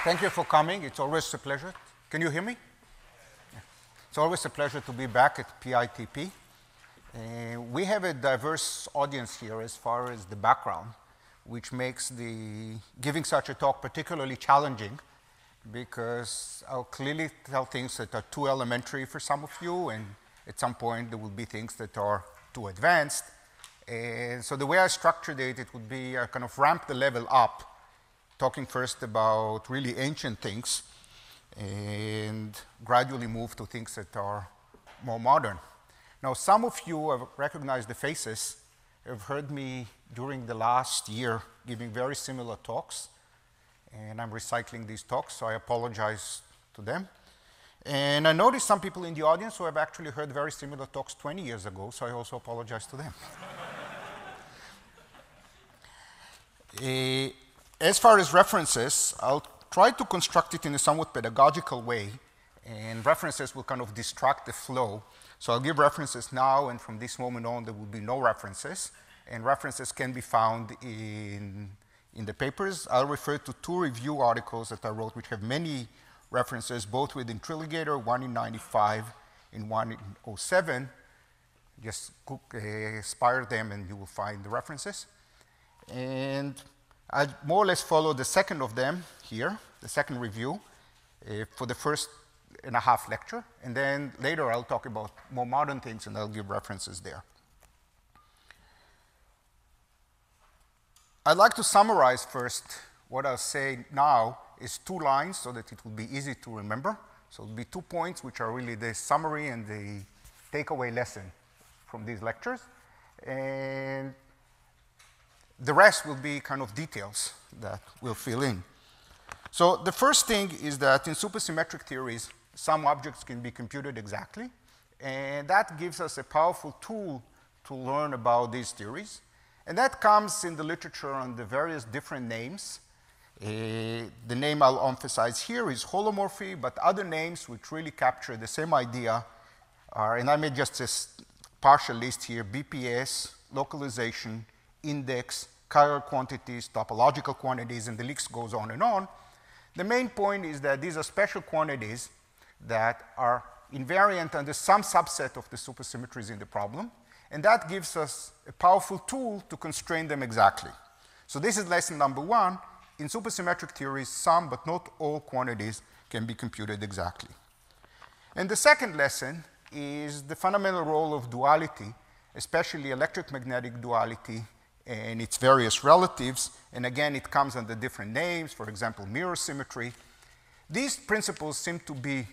Thank you for coming. It's always a pleasure. Can you hear me? Yeah. It's always a pleasure to be back at PITP. We have a diverse audience here as far as the background, which makes giving such a talk particularly challenging because I'll clearly tell things that are too elementary for some of you, and at some point there will be things that are too advanced. And so the way I structured it, it would be kind of ramp the level up, talking first about really ancient things and gradually move to things that are more modern. Now, some of you have recognized the faces, have heard me during the last year giving very similar talks, and I'm recycling these talks, so I apologize to them. And I noticed some people in the audience who have actually heard very similar talks 20 years ago, so I also apologize to them. As far as references, I'll try to construct it in a somewhat pedagogical way, and references will kind of distract the flow. So I'll give references now, and from this moment on, there will be no references. And references can be found in the papers. I'll refer to 2 review articles that I wrote, which have many references, both within Trilogator, one in 95 and one in 07. Just aspire them, and you will find the references. And I more or less follow the second of them here, the second review, for the first and a half lecture. And then later I'll talk about more modern things, and I'll give references there. I'd like to summarize first what I'll say now is 2 lines so that it will be easy to remember. So it'll be 2 points, which are really the summary and the takeaway lesson from these lectures. And the rest will be kind of details that we'll fill in. So the first thing is that in supersymmetric theories, some objects can be computed exactly, and that gives us a powerful tool to learn about these theories. And that comes in the literature on the various different names. The name I'll emphasize here is holomorphy, but other names which really capture the same idea are, and I made just a partial list here, BPS, localization, index, chiral quantities, topological quantities, and the list goes on and on. The main point is that these are special quantities that are invariant under some subset of the supersymmetries in the problem, and that gives us a powerful tool to constrain them exactly. So this is lesson number 1. In supersymmetric theories, some but not all quantities can be computed exactly. And the second lesson is the fundamental role of duality, especially electric-magnetic duality and its various relatives. And again, it comes under different names, for example, mirror symmetry. These principles seem to be,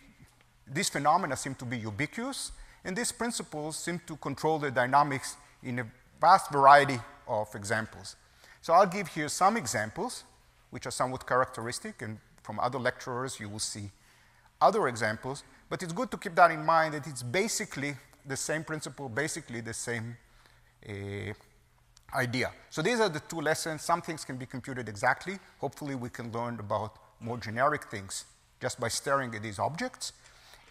these phenomena seem to be ubiquitous, and these principles seem to control the dynamics in a vast variety of examples. So I'll give here some examples, which are somewhat characteristic, and from other lecturers you will see other examples, but it's good to keep that in mind that it's basically the same principle, basically the same idea. So these are the 2 lessons. Some things can be computed exactly. Hopefully we can learn about more generic things just by staring at these objects.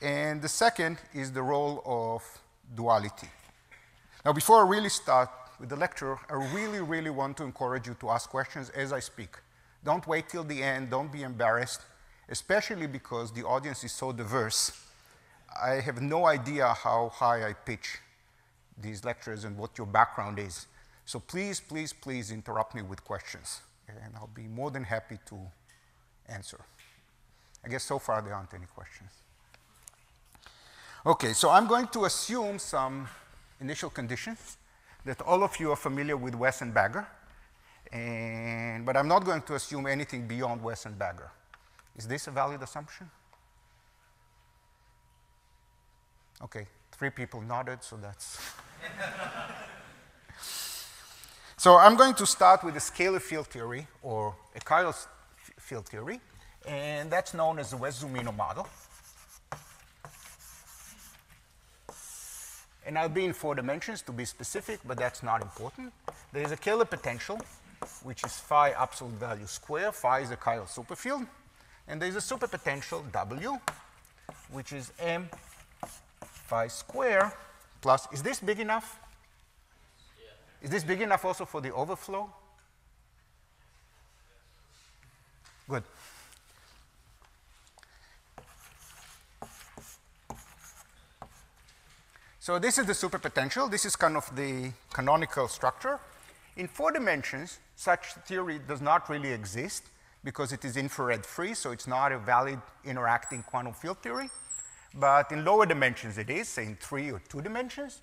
And the second is the role of duality. Now, before I really start with the lecture, I really, really want to encourage you to ask questions as I speak. Don't wait till the end. Don't be embarrassed, especially because the audience is so diverse. I have no idea how high I pitch these lectures and what your background is. So please, please, please interrupt me with questions, and I'll be more than happy to answer. I guess so far there aren't any questions. Okay, so I'm going to assume some initial conditions that all of you are familiar with Wess and Bagger, but I'm not going to assume anything beyond Wess and Bagger. Is this a valid assumption? Okay, 3 people nodded, so that's... So I'm going to start with a scalar field theory, or a chiral field theory, and that's known as the Wess-Zumino model. And I'll be in 4 dimensions to be specific, but that's not important. There is a Kähler potential, which is phi absolute value square. Phi is a chiral superfield. And there's a superpotential W, which is m phi square plus, is this big enough? Yeah. Is this big enough also for the overflow? Good. So this is the superpotential. This is kind of the canonical structure. In 4 dimensions, such theory does not really exist because it is infrared free, so it's not a valid interacting quantum field theory. But in lower dimensions it is, say in 3 or 2 dimensions.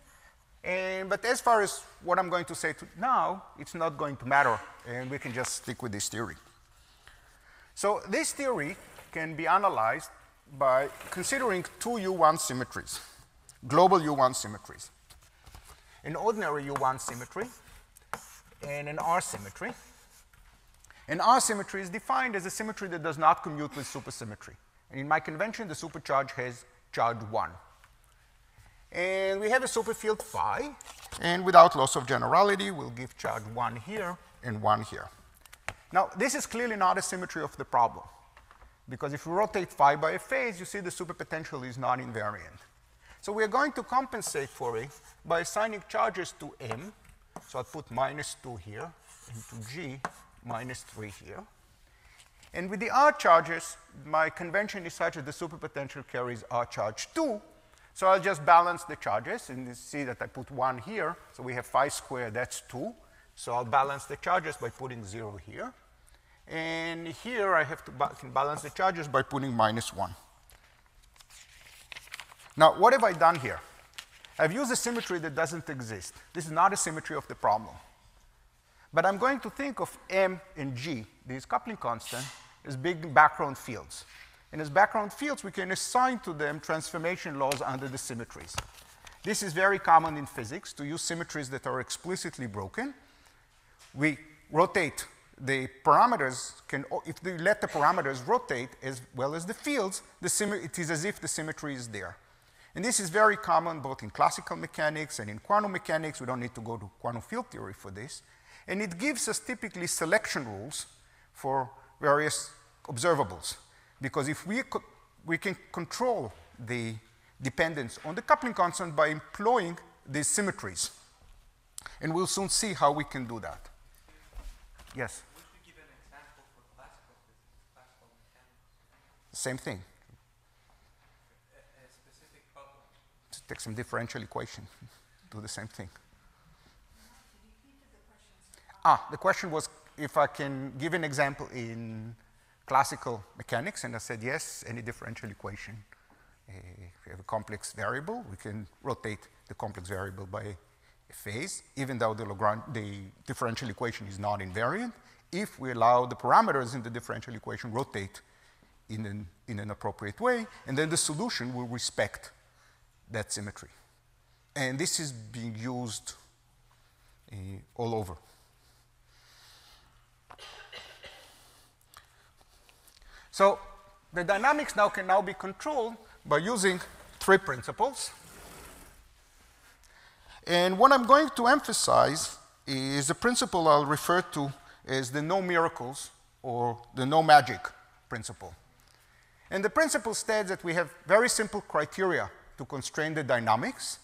But as far as what I'm going to say now, it's not going to matter, and we can just stick with this theory. So this theory can be analyzed by considering 2 U1 symmetries, global U1 symmetries. An ordinary U1 symmetry and an R symmetry. An R symmetry is defined as a symmetry that does not commute with supersymmetry. And in my convention, the supercharge has charge 1. And we have a superfield phi, and without loss of generality, we'll give charge 1 here and 1 here. Now, this is clearly not a symmetry of the problem, because if we rotate phi by a phase, you see the superpotential is not invariant. So we are going to compensate for it by assigning charges to M. So I'll put -2 here, and to G, -3 here. And with the R charges, my convention is such that the superpotential carries R charge 2. So I'll just balance the charges, and you see that I put 1 here. So we have phi squared, that's 2. So I'll balance the charges by putting 0 here. And here I have to can balance the charges by putting -1. Now, what have I done here? I've used a symmetry that doesn't exist. This is not a symmetry of the problem. But I'm going to think of M and G, these coupling constants, as big background fields. And as background fields, we can assign to them transformation laws under the symmetries. This is very common in physics, to use symmetries that are explicitly broken. We rotate the parameters, if we let the parameters rotate as well as the fields, it is as if the symmetry is there. And this is very common both in classical mechanics and in quantum mechanics. We don't need to go to quantum field theory for this. And it gives us typically selection rules for various observables. Because if we can control the dependence on the coupling constant by employing these symmetries. And we'll soon see how we can do that. Yes? Would you give an example for classical physics, classical mechanics? Same thing. A specific problem. Just take some differential equation, do the same thing. The question was if I can give an example in classical mechanics, and I said yes, any differential equation. If we have a complex variable, we can rotate the complex variable by a phase, even though the differential equation is not invariant, if we allow the parameters in the differential equation rotate in an appropriate way, and then the solution will respect that symmetry. And this is being used all over. So the dynamics now can be controlled by using 3 principles. And what I'm going to emphasize is a principle I'll refer to as the no miracles or the no magic principle. And the principle states that we have very simple criteria to constrain the dynamics.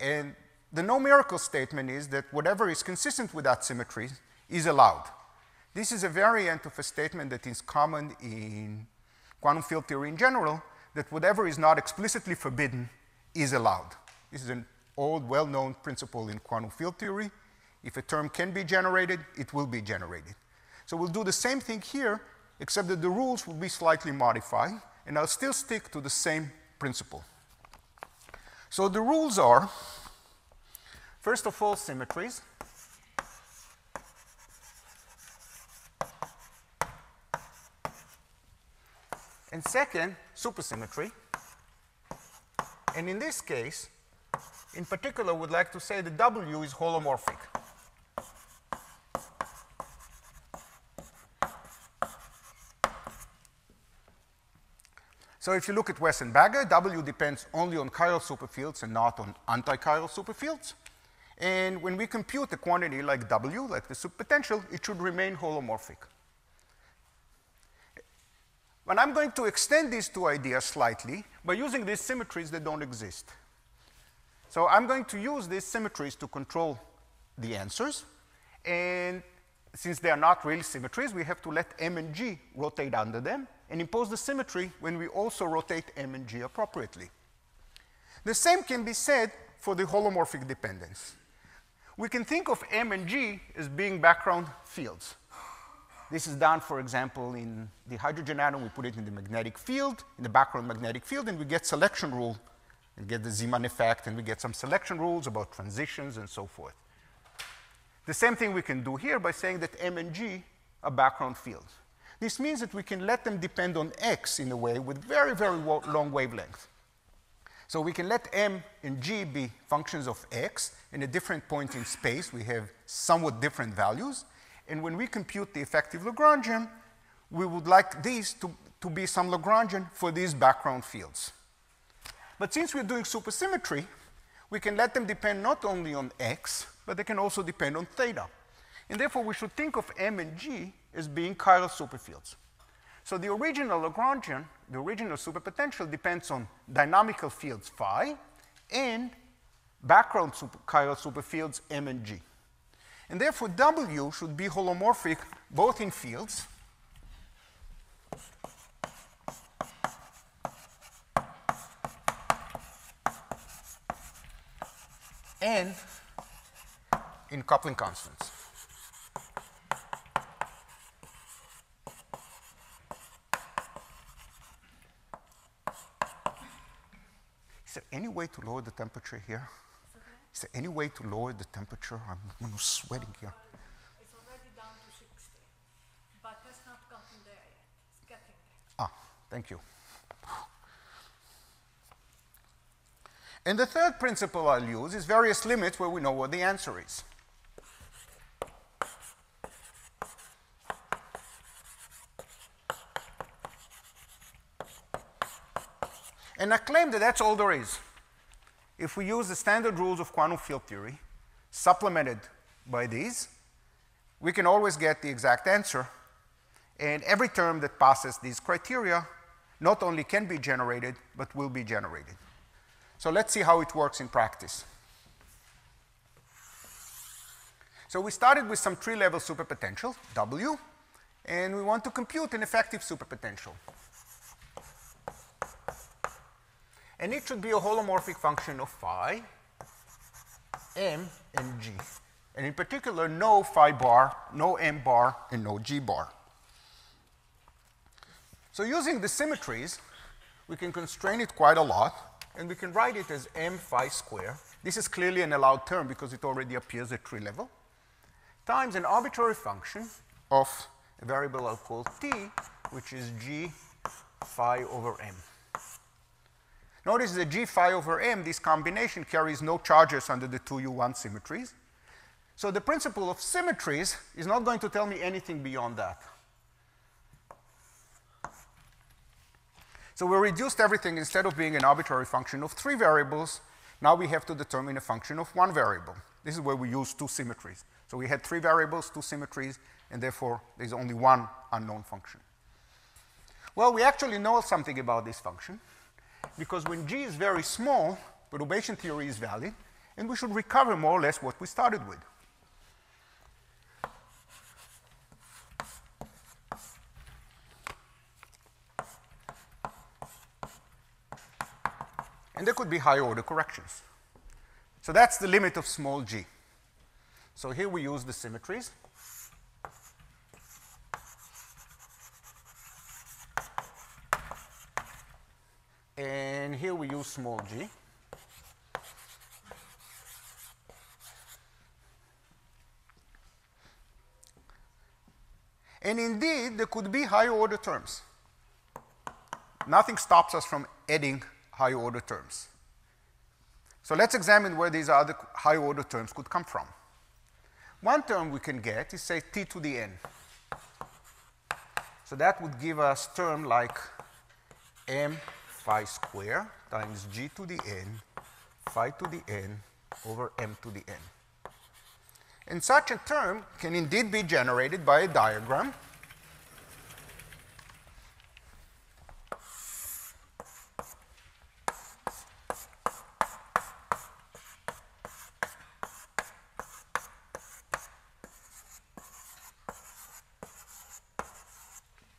And the no miracle statement is that whatever is consistent with that symmetry is allowed. This is a variant of a statement that is common in quantum field theory in general, that whatever is not explicitly forbidden is allowed. This is an old, well-known principle in quantum field theory. If a term can be generated, it will be generated. So we'll do the same thing here, except that the rules will be slightly modified, and I'll still stick to the same principle. So the rules are, first of all, symmetries. And second, supersymmetry. And in this case, in particular, would like to say that W is holomorphic. So if you look at Wesson-Bagger, W depends only on chiral superfields and not on anti-chiral superfields. And when we compute a quantity like W, like the superpotential, it should remain holomorphic. But I'm going to extend these 2 ideas slightly by using these symmetries that don't exist. So I'm going to use these symmetries to control the answers. And since they are not real symmetries, we have to let M and G rotate under them and impose the symmetry when we also rotate M and G appropriately. The same can be said for the holomorphic dependence. We can think of M and G as being background fields. This is done, for example, in the hydrogen atom. We put it in the magnetic field, in the background magnetic field, and we get selection rule and get the Zeeman effect, and we get some selection rules about transitions and so forth. The same thing we can do here by saying that M and G are background fields. This means that we can let them depend on X in a way with very, very long wavelength. So we can let M and G be functions of X, and at different points in space we have somewhat different values. And when we compute the effective Lagrangian, we would like these to be some Lagrangian for these background fields. But since we're doing supersymmetry, we can let them depend not only on X, but they can also depend on theta. And therefore, we should think of M and G as being chiral superfields. So the original Lagrangian, the original superpotential, depends on dynamical fields phi and background chiral superfields M and G. And therefore, W should be holomorphic both in fields and in coupling constants. Is there any way to lower the temperature here? Is there any way to lower the temperature? I'm sweating here. It's already down to 60, but it's not gotten there yet. It's getting there. Ah, thank you. And the third principle I'll use is various limits where we know what the answer is. And I claim that that's all there is. If we use the standard rules of quantum field theory, supplemented by these, we can always get the exact answer. And every term that passes these criteria not only can be generated, but will be generated. So let's see how it works in practice. So we started with some tree-level superpotential, W, and we want to compute an effective superpotential. And it should be a holomorphic function of phi, M, and G. And in particular, no phi bar, no M bar, and no G bar. So using the symmetries, we can constrain it quite a lot, and we can write it as M phi square. This is clearly an allowed term because it already appears at tree level, times an arbitrary function of a variable I'll call T, which is G phi over M. Notice that G phi over M, this combination carries no charges under the 2U1 symmetries. So the principle of symmetries is not going to tell me anything beyond that. So we reduced everything. Instead of being an arbitrary function of 3 variables, now we have to determine a function of 1 variable. This is where we use 2 symmetries. So we had 3 variables, 2 symmetries, and therefore there's only 1 unknown function. Well, we actually know something about this function, because when G is very small, perturbation theory is valid, and we should recover more or less what we started with. And there could be higher order corrections. So that's the limit of small g. So here we use the symmetries. And here we use small g. And indeed, there could be higher order terms. Nothing stops us from adding higher order terms. So let's examine where these other higher order terms could come from. One term we can get is, say, t to the n. So that would give us a term like m phi square times g to the n, phi to the n, over m to the n. And such a term can indeed be generated by a diagram.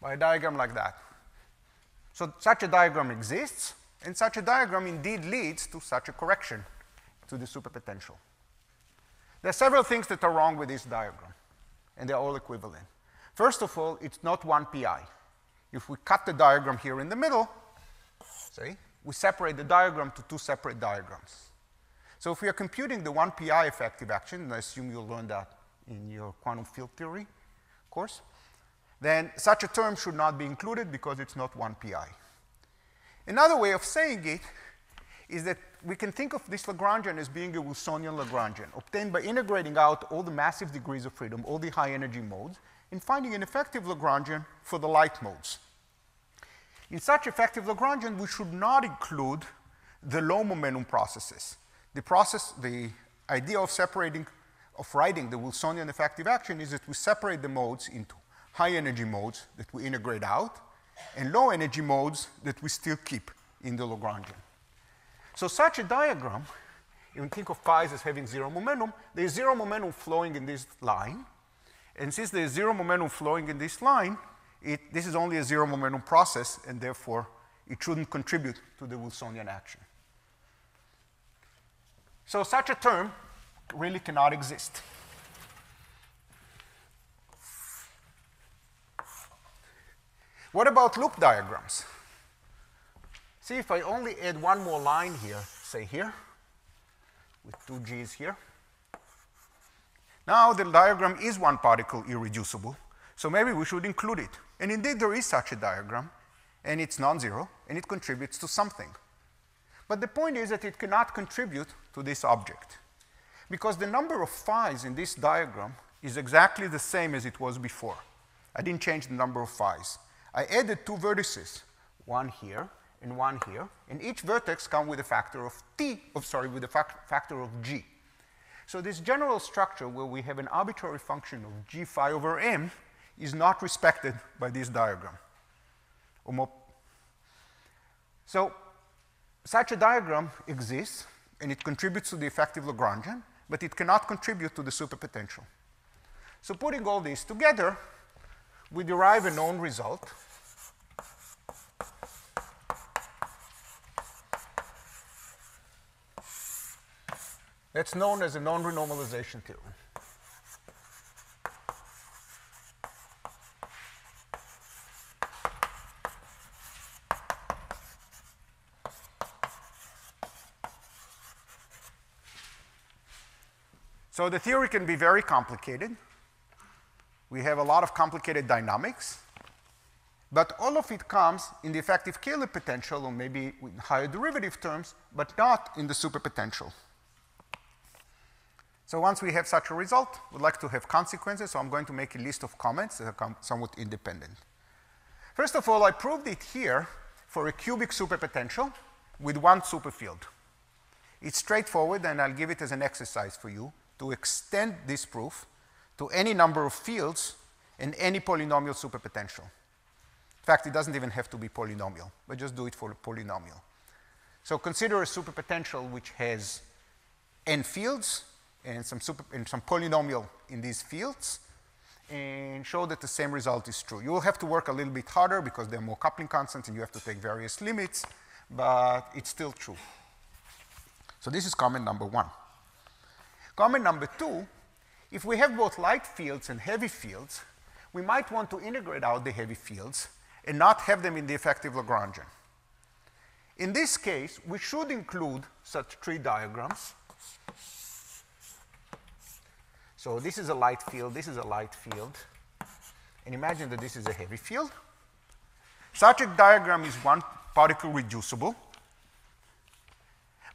By a diagram like that. So such a diagram exists, and such a diagram indeed leads to such a correction to the superpotential. There are several things that are wrong with this diagram, and they're all equivalent. First of all, it's not 1 pi. If we cut the diagram here in the middle, see, we separate the diagram to 2 separate diagrams. So if we are computing the 1 pi effective action, and I assume you'll learn that in your quantum field theory course, then such a term should not be included because it's not 1 pi. Another way of saying it is that we can think of this Lagrangian as being a Wilsonian Lagrangian, obtained by integrating out all the massive degrees of freedom, all the high energy modes, and finding an effective Lagrangian for the light modes. In such effective Lagrangian, we should not include the low momentum processes. The idea of writing the Wilsonian effective action is that we separate the modes into high energy modes that we integrate out and low energy modes that we still keep in the Lagrangian. So such a diagram, you can think of pi's as having 0 momentum. There is 0 momentum flowing in this line. And since there is 0 momentum flowing in this line, this is only a 0 momentum process, and therefore it shouldn't contribute to the Wilsonian action. So such a term really cannot exist. What about loop diagrams? See, if I only add one more line here, say here, with 2 G's here, now the diagram is one particle irreducible, so maybe we should include it. And indeed, there is such a diagram, and it's non-zero, and it contributes to something. But the point is that it cannot contribute to this object, because the number of phi's in this diagram is exactly the same as it was before. I didn't change the number of phi's. I added 2 vertices, one here and one here, and each vertex comes with a factor of with a factor of g. So this general structure where we have an arbitrary function of g phi over m is not respected by this diagram. So such a diagram exists, and it contributes to the effective Lagrangian, but it cannot contribute to the superpotential. So putting all these together, we derive a known result. That's known as a non-renormalization theorem. So the theory can be very complicated. We have a lot of complicated dynamics, but all of it comes in the effective Kähler potential, or maybe in higher derivative terms, but not in the superpotential. So once we have such a result, we'd like to have consequences, so I'm going to make a list of comments that are somewhat independent. First of all, I proved it here for a cubic superpotential with one superfield. It's straightforward, and I'll give it as an exercise for you to extend this proof to any number of fields and any polynomial superpotential. In fact, it doesn't even have to be polynomial, but just do it for a polynomial. So consider a superpotential which has n fields and some polynomial in these fields, and show that the same result is true. You will have to work a little bit harder because there are more coupling constants and you have to take various limits, but it's still true. So this is comment number 1. Comment number 2, if we have both light fields and heavy fields, we might want to integrate out the heavy fields and not have them in the effective Lagrangian. In this case, we should include such 3 diagrams. So this is a light field, this is a light field, and imagine that this is a heavy field. Such a diagram is one particle reducible,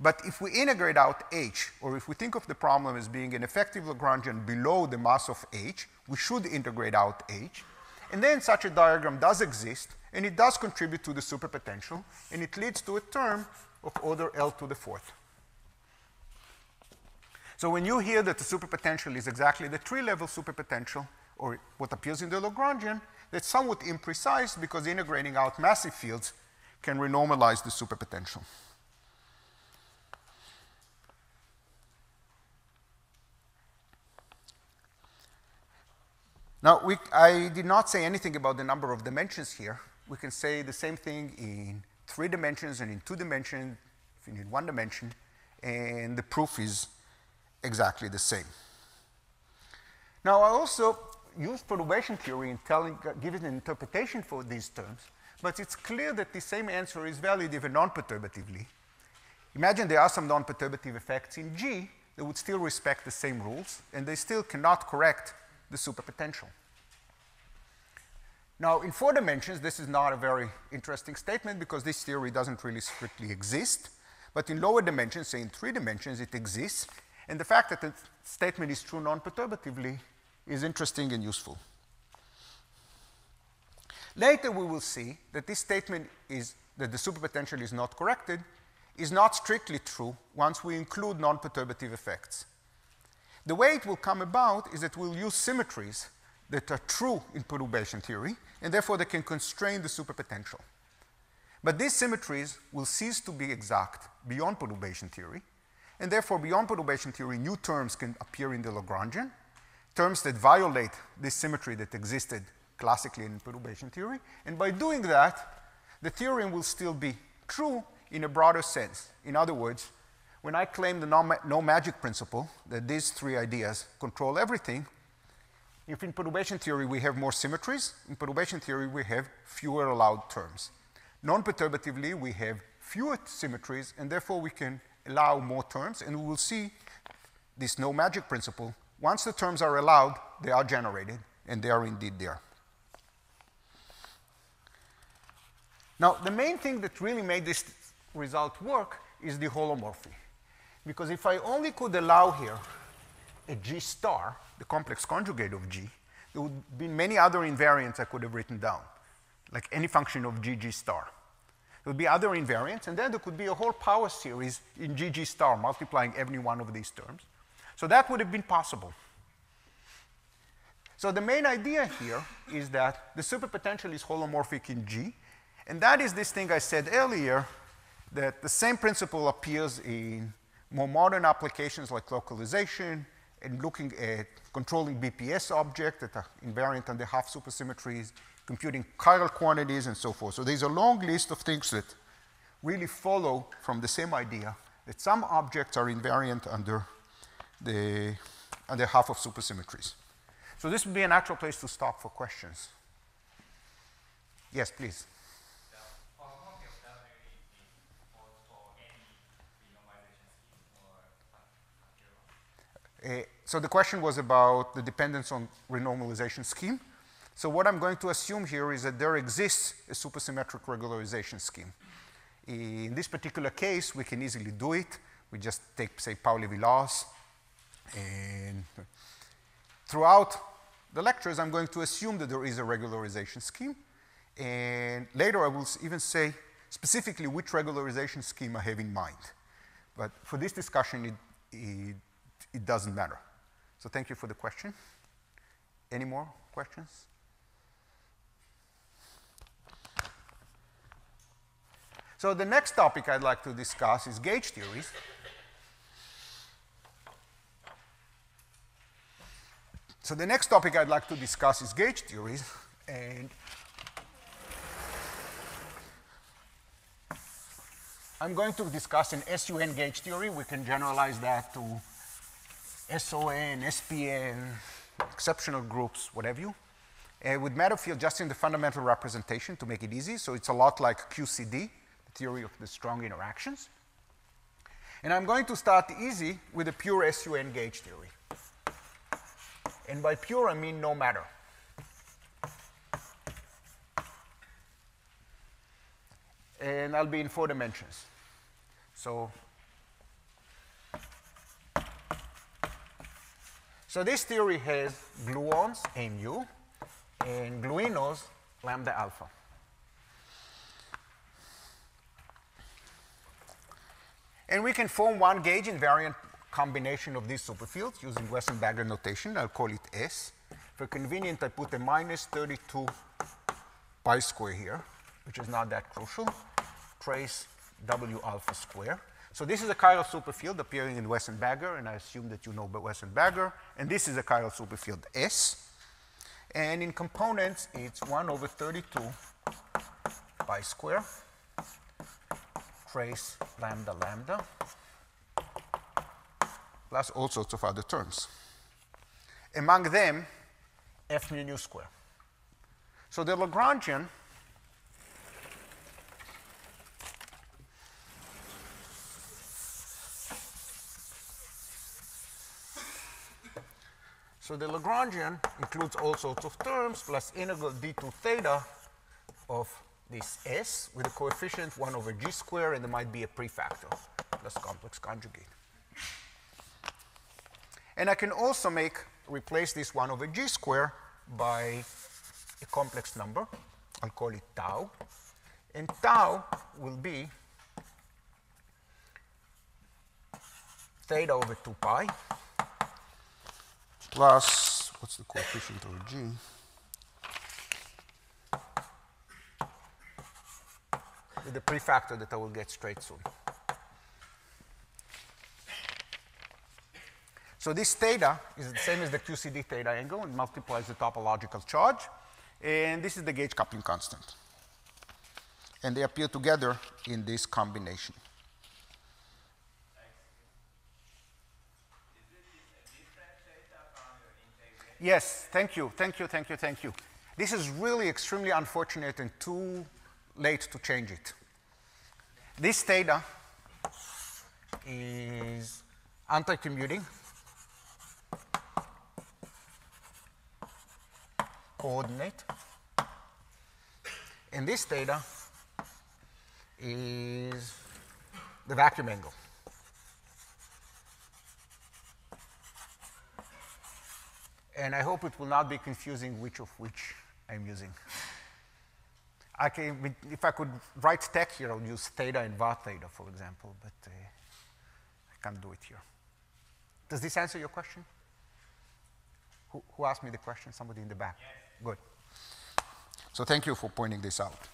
but if we integrate out h, or if we think of the problem as being an effective Lagrangian below the mass of h, we should integrate out h, and then such a diagram does exist, and it does contribute to the superpotential, and it leads to a term of order L to the 4th. So when you hear that the superpotential is exactly the 3-level superpotential, or what appears in the Lagrangian, that's somewhat imprecise because integrating out massive fields can renormalize the superpotential. Now, I did not say anything about the number of dimensions here. We can say the same thing in 3 dimensions and in 2 dimensions, if you need 1 dimension, and the proof is exactly the same. Now, I also use perturbation theory in giving an interpretation for these terms, but it's clear that the same answer is valid even non-perturbatively. Imagine there are some non-perturbative effects in G that would still respect the same rules, and they still cannot correct the superpotential. Now, in 4 dimensions, this is not a very interesting statement because this theory doesn't really strictly exist. But in lower dimensions, say in 3 dimensions, it exists. And the fact that the statement is true non-perturbatively is interesting and useful. Later, we will see that this statement is that the superpotential is not corrected is not strictly true once we include non-perturbative effects. The way it will come about is that we'll use symmetries that are true in perturbation theory, and therefore they can constrain the superpotential. But these symmetries will cease to be exact beyond perturbation theory, and therefore beyond perturbation theory, new terms can appear in the Lagrangian, terms that violate this symmetry that existed classically in perturbation theory, and by doing that, the theorem will still be true in a broader sense. In other words, when I claim the no magic principle, that these 3 ideas control everything, if in perturbation theory we have more symmetries, in perturbation theory we have fewer allowed terms. Non-perturbatively, we have fewer symmetries, and therefore we can allow more terms, and we will see this no magic principle. Once the terms are allowed, they are generated, and they are indeed there. Now, the main thing that really made this result work is the holomorphy. Because if I only could allow here a G star, the complex conjugate of G, there would be many other invariants I could have written down, like any function of GG star. There would be other invariants, and then there could be a whole power series in GG star multiplying every one of these terms. So that would have been possible. So the main idea here is that the superpotential is holomorphic in G, and that is this thing I said earlier, that the same principle appears in more modern applications like localization and looking at controlling BPS objects that are invariant under half supersymmetries, computing chiral quantities, and so forth. So there's a long list of things that really follow from the same idea that some objects are invariant under half of supersymmetries. So this would be a natural place to stop for questions. Yes, please. So the question was about the dependence on renormalization scheme. So what I'm going to assume here is that there exists a supersymmetric regularization scheme. In this particular case, we can easily do it. We just take, say, Pauli laws. And throughout the lectures, I'm going to assume that there is a regularization scheme. And later, I will even say specifically which regularization scheme I have in mind. But for this discussion, it doesn't matter. So thank you for the question. Any more questions? So the next topic I'd like to discuss is gauge theories. So the next topic I'd like to discuss is gauge theories, and I'm going to discuss an SUN gauge theory. We can generalize that to SON, SPN, exceptional groups, whatever you. With Metafields just in the fundamental representation to make it easy. So it's a lot like QCD, the theory of the strong interactions. And I'm going to start easy with a pure SUN gauge theory. And by pure, I mean no matter. And I'll be in 4 dimensions. So this theory has gluons, mu, and gluinos, lambda alpha. And we can form one gauge invariant combination of these superfields using Wesson-Bagger notation. I'll call it S. For convenient, I put a minus 32 pi square here, which is not that crucial. Trace W alpha square. So this is a chiral superfield appearing in Wesson-Bagger, and I assume that you know about Wesson-Bagger. And this is a chiral superfield S. And in components, it's 1 over 32 pi square, trace lambda lambda, plus all sorts of other terms. Among them, f mu nu square. So the Lagrangian includes all sorts of terms plus integral d2 theta of this s with a coefficient 1 over g squared, and there might be a prefactor plus complex conjugate. And I can also replace this 1 over g squared by a complex number. I'll call it tau. And tau will be theta over 2 pi plus, what's the coefficient of g? With the prefactor that I will get straight soon. So this theta is the same as the QCD theta angle and multiplies the topological charge. And this is the gauge coupling constant. And they appear together in this combination. Yes, thank you. This is really extremely unfortunate and too late to change it. This theta is anti-commuting coordinate, and this theta is the vacuum angle. And I hope it will not be confusing which of which I'm using. If I could write tech here, I would use theta and var theta, for example, but I can't do it here. Does this answer your question? Who asked me the question? Somebody in the back. Yes. Good. So thank you for pointing this out.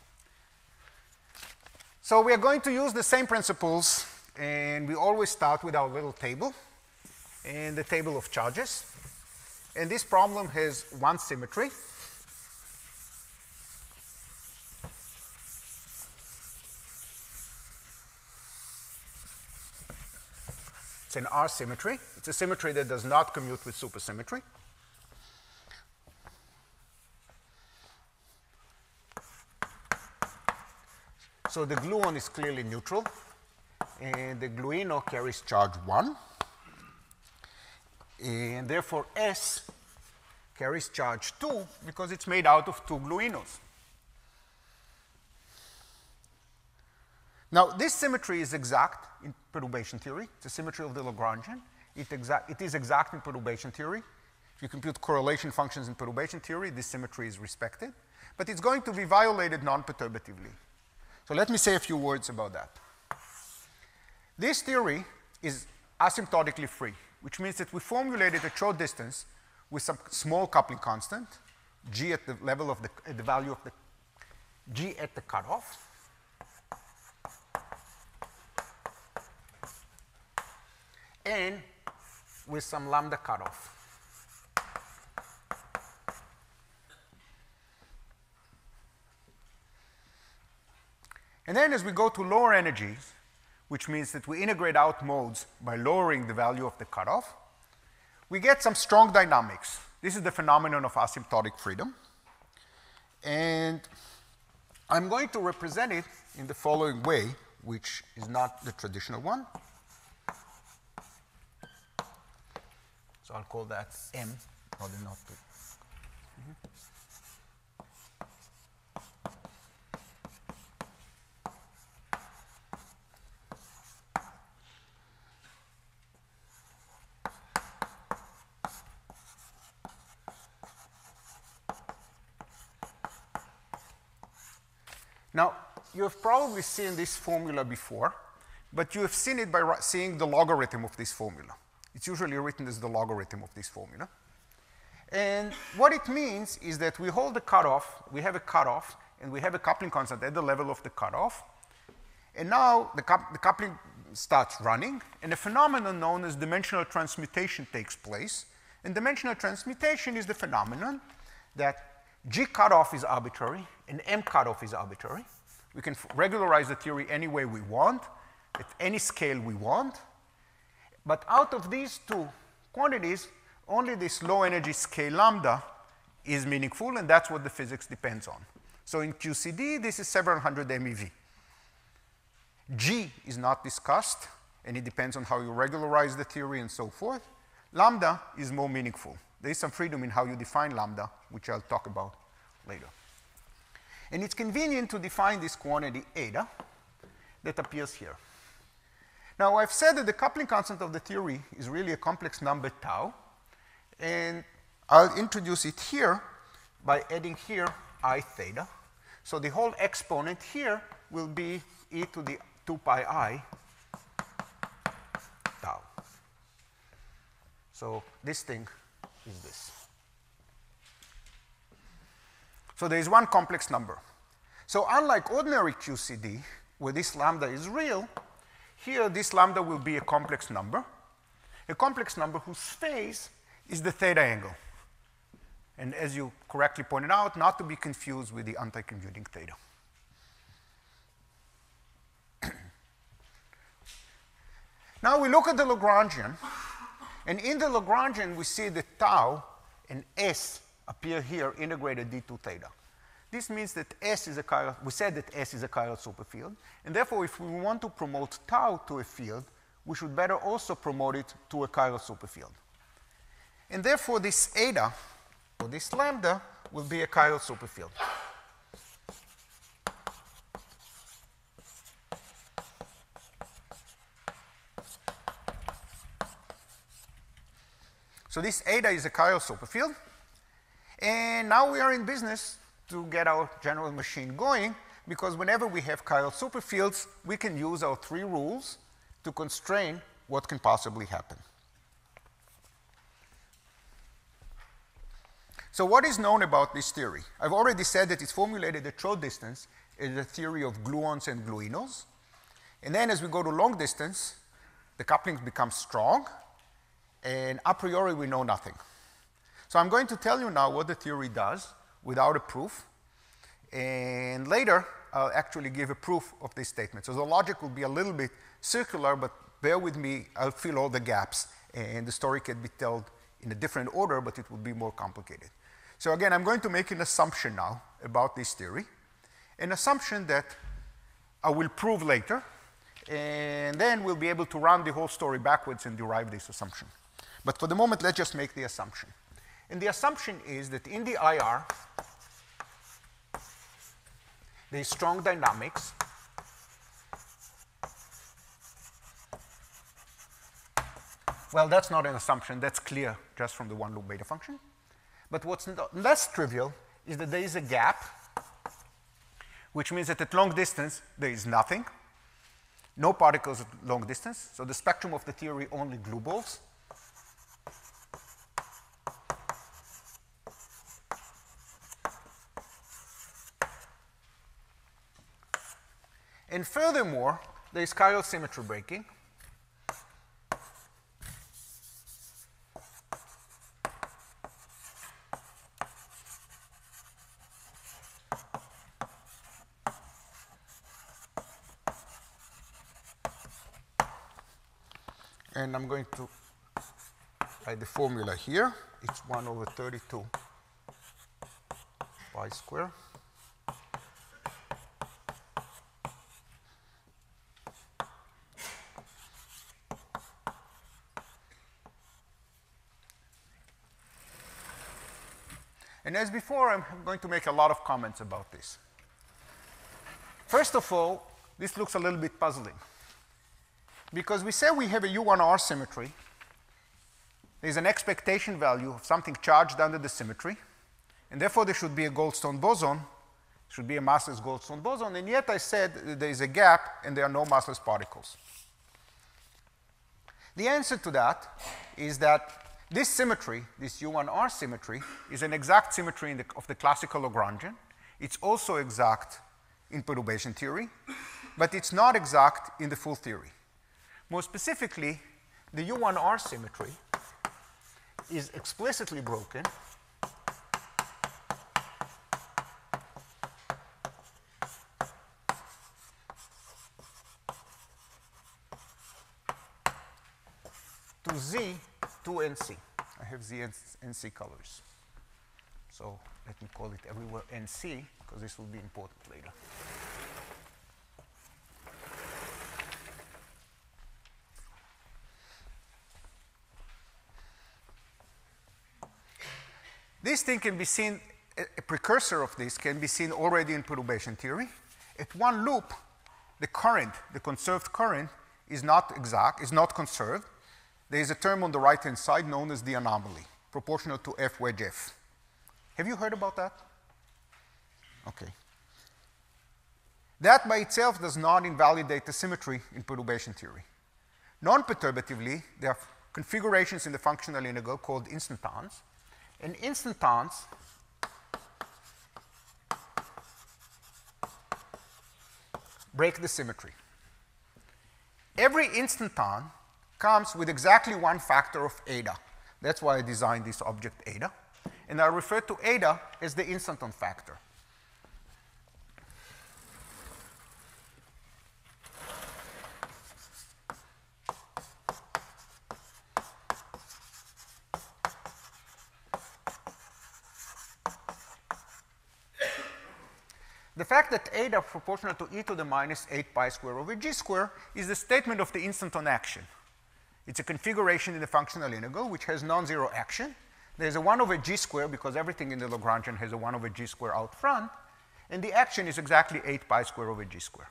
So we are going to use the same principles, and we always start with our little table and the table of charges. And this problem has one symmetry. It's an R symmetry. It's a symmetry that does not commute with supersymmetry. So the gluon is clearly neutral, and the gluino carries charge 1. And therefore, S carries charge 2 because it's made out of 2 gluinos. Now, this symmetry is exact in perturbation theory. It's a symmetry of the Lagrangian. It is exact in perturbation theory. If you compute correlation functions in perturbation theory, this symmetry is respected. But it's going to be violated non-perturbatively. So let me say a few words about that. This theory is asymptotically free, which means that we formulated a short distance with some small coupling constant, g at the level of the value of the g at the cutoff. And with some lambda cutoff. And then as we go to lower energies, which means that we integrate out modes by lowering the value of the cutoff, we get some strong dynamics. This is the phenomenon of asymptotic freedom. And I'm going to represent it in the following way, which is not the traditional one. So I'll call that M, rather not 2. Now, you have probably seen this formula before, but you have seen it by seeing the logarithm of this formula. It's usually written as the logarithm of this formula. And what it means is that we hold the cutoff, we have a cutoff, and we have a coupling constant at the level of the cutoff. And now the coupling starts running, and a phenomenon known as dimensional transmutation takes place. And dimensional transmutation is the phenomenon that G cutoff is arbitrary and M cutoff is arbitrary. We can regularize the theory any way we want, at any scale we want. But out of these two quantities, only this low energy scale lambda is meaningful, and that's what the physics depends on. So in QCD, this is several hundred MeV. G is not discussed, and it depends on how you regularize the theory and so forth. Lambda is more meaningful. There is some freedom in how you define lambda, which I'll talk about later. And it's convenient to define this quantity eta that appears here. Now, I've said that the coupling constant of the theory is really a complex number tau, and I'll introduce it here by adding here I theta. So the whole exponent here will be e to the 2 pi I tau. So this thing is this. So there is one complex number. So unlike ordinary QCD, where this lambda is real, here this lambda will be a complex number whose phase is the theta angle. And as you correctly pointed out, not to be confused with the anti-commuting theta. Now we look at the Lagrangian, and in the Lagrangian we see that tau and S appear here integrated d2 theta. This means that S is a chiral, we said that S is a chiral superfield, and therefore if we want to promote tau to a field, we should better also promote it to a chiral superfield. And therefore this eta, or this lambda, will be a chiral superfield. So this eta is a chiral superfield, and now we are in business to get our general machine going, because whenever we have chiral superfields, we can use our three rules to constrain what can possibly happen. So what is known about this theory? I've already said that it's formulated at short distance as a theory of gluons and gluinos. And then as we go to long distance, the couplings become strong, and a priori we know nothing. So I'm going to tell you now what the theory does without a proof, and later I'll actually give a proof of this statement. So the logic will be a little bit circular, but bear with me, I'll fill all the gaps, and the story can be told in a different order, but it will be more complicated. So again, I'm going to make an assumption now about this theory, an assumption that I will prove later, and then we'll be able to run the whole story backwards and derive this assumption. But for the moment, let's just make the assumption. And the assumption is that in the IR, there is strong dynamics Well, that's not an assumption. That's clear just from the one-loop beta function. But what's less trivial is that there is a gap, which means that at long distance, there is nothing. No particles at long distance. So the spectrum of the theory only glue balls. And furthermore, there is chiral symmetry breaking. And I'm going to write the formula here. It's 1 over 32 pi square. And as before, I'm going to make a lot of comments about this. First of all, this looks a little bit puzzling. Because we say we have a U1R symmetry. There's an expectation value of something charged under the symmetry. And therefore, there should be a Goldstone boson. Should be a massless Goldstone boson. And yet I said that there is a gap and there are no massless particles. The answer to that is that this symmetry, this U1R symmetry, is an exact symmetry of the classical Lagrangian. It's also exact in perturbation theory, but it's not exact in the full theory. More specifically, the U1R symmetry is explicitly broken Z to NC. I have Z and NC colors. So let me call it everywhere NC, because this will be important later. This thing can be seen, a precursor of this can be seen already in perturbation theory. At one loop, the current, the conserved current, is not exact, is not conserved. There is a term on the right-hand side known as the anomaly, proportional to F wedge F. Have you heard about that? Okay. That by itself does not invalidate the symmetry in perturbation theory. Non-perturbatively, there are configurations in the functional integral called instantons, and instantons break the symmetry. Every instanton comes with exactly one factor of eta. That's why I designed this object eta. And I refer to eta as the instanton factor. The fact that eta proportional to e to the minus 8 pi square over g square is the statement of the instanton action. It's a configuration in the functional integral which has non-zero action. There's a 1 over g square because everything in the Lagrangian has a 1 over g square out front, and the action is exactly 8 pi square over g square.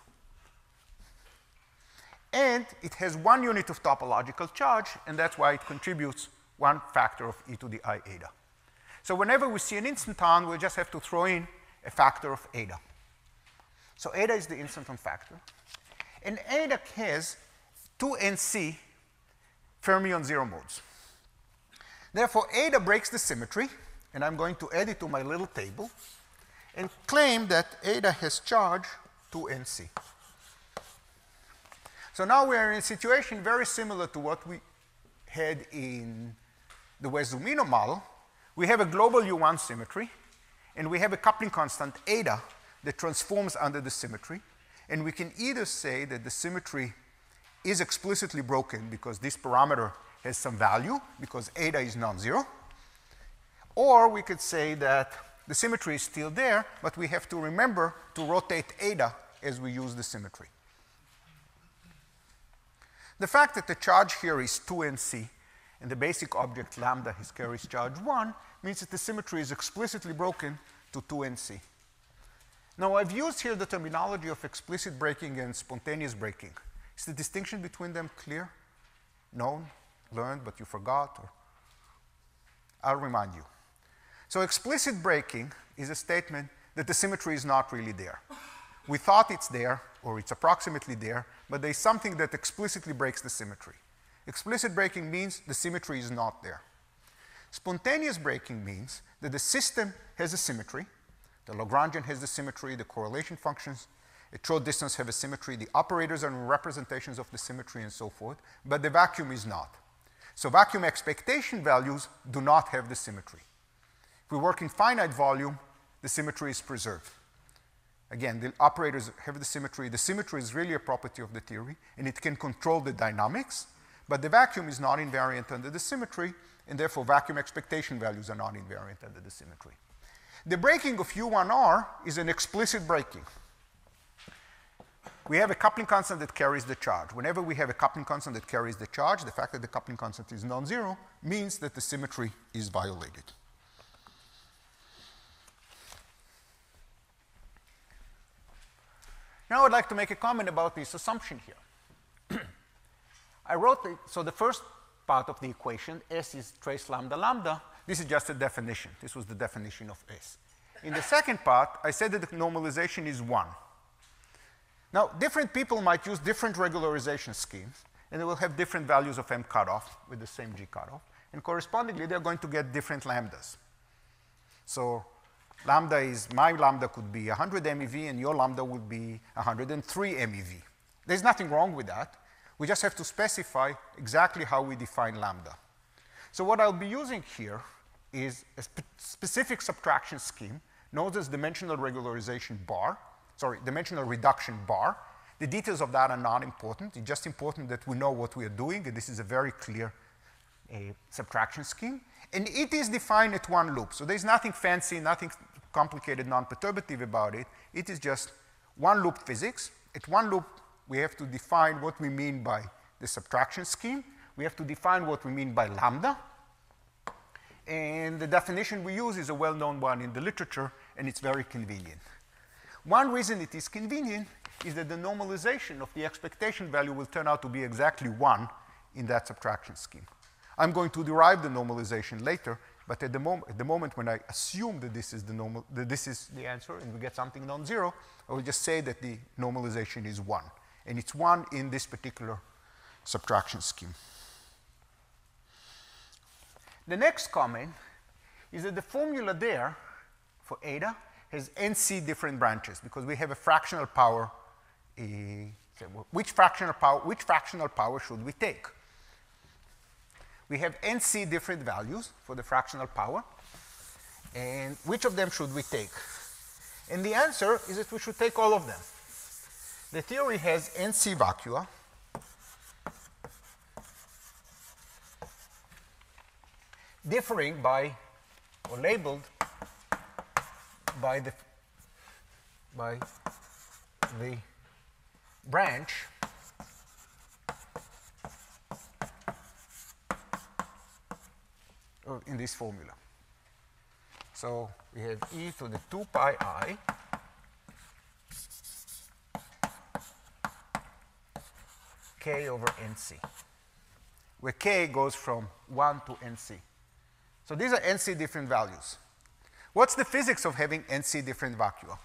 And it has one unit of topological charge, and that's why it contributes one factor of e to the I eta. So whenever we see an instanton, we just have to throw in a factor of eta. So eta is the instanton factor. And eta has 2nc fermion zero modes. Therefore, eta breaks the symmetry, and I'm going to add it to my little table, and claim that eta has charge 2nc. So now we are in a situation very similar to what we had in the West-Zumino model. We have a global U1 symmetry, and we have a coupling constant eta that transforms under the symmetry. And we can either say that the symmetry is explicitly broken because this parameter has some value, because eta is non-zero, or we could say that the symmetry is still there, but we have to remember to rotate eta as we use the symmetry. The fact that the charge here is 2nc and the basic object lambda carries charge 1 means that the symmetry is explicitly broken to 2nc. Now, I've used here the terminology of explicit breaking and spontaneous breaking. Is the distinction between them clear? Known? Learned, but you forgot? Or I'll remind you. So explicit breaking is a statement that the symmetry is not really there. We thought it's there, or it's approximately there, but there's something that explicitly breaks the symmetry. Explicit breaking means the symmetry is not there. Spontaneous breaking means that the system has a symmetry. The Lagrangian has the symmetry, the correlation functions at short distance have a symmetry, the operators are representations of the symmetry and so forth, but the vacuum is not. So vacuum expectation values do not have the symmetry. If we work in finite volume, the symmetry is preserved. Again, the operators have the symmetry. The symmetry is really a property of the theory, and it can control the dynamics, but the vacuum is not invariant under the symmetry, and therefore vacuum expectation values are not invariant under the symmetry. The breaking of U1R is an explicit breaking. We have a coupling constant that carries the charge. Whenever we have a coupling constant that carries the charge, the fact that the coupling constant is non-zero means that the symmetry is violated. Now I'd like to make a comment about this assumption here. I wrote so the first part of the equation, S is trace lambda lambda. This is just a definition. This was the definition of S. In the second part, I said that the normalization is 1. Now, different people might use different regularization schemes, and they will have different values of M cutoff with the same G cutoff, and correspondingly, they're going to get different lambdas. So lambda is, my lambda could be 100 MeV, and your lambda would be 103 MeV. There's nothing wrong with that. We just have to specify exactly how we define lambda. So what I'll be using here is a specific subtraction scheme known as dimensional regularization bar, dimensional reduction bar. The details of that are not important. It's just important that we know what we are doing, and this is a very clear subtraction scheme. And it is defined at one loop. So there's nothing fancy, nothing complicated, non-perturbative about it. It is just one loop physics. At one loop, we have to define what we mean by the subtraction scheme. We have to define what we mean by lambda. And the definition we use is a well-known one in the literature, and it's very convenient. One reason it is convenient is that the normalization of the expectation value will turn out to be exactly 1 in that subtraction scheme. I'm going to derive the normalization later, but at the moment when I assume that this is the answer and we get something non-zero, I will just say that the normalization is 1. And it's 1 in this particular subtraction scheme. The next comment is that the formula there for eta has nc different branches because we have a fractional power. Which fractional power should we take? We have nc different values for the fractional power, and which of them should we take? And the answer is that we should take all of them. The theory has nc vacua differing by, or labeled by the branch in this formula. So we have e to the 2 pi I k over nc, where k goes from 1 to nc. So these are nc different values. What's the physics of having nc different vacua?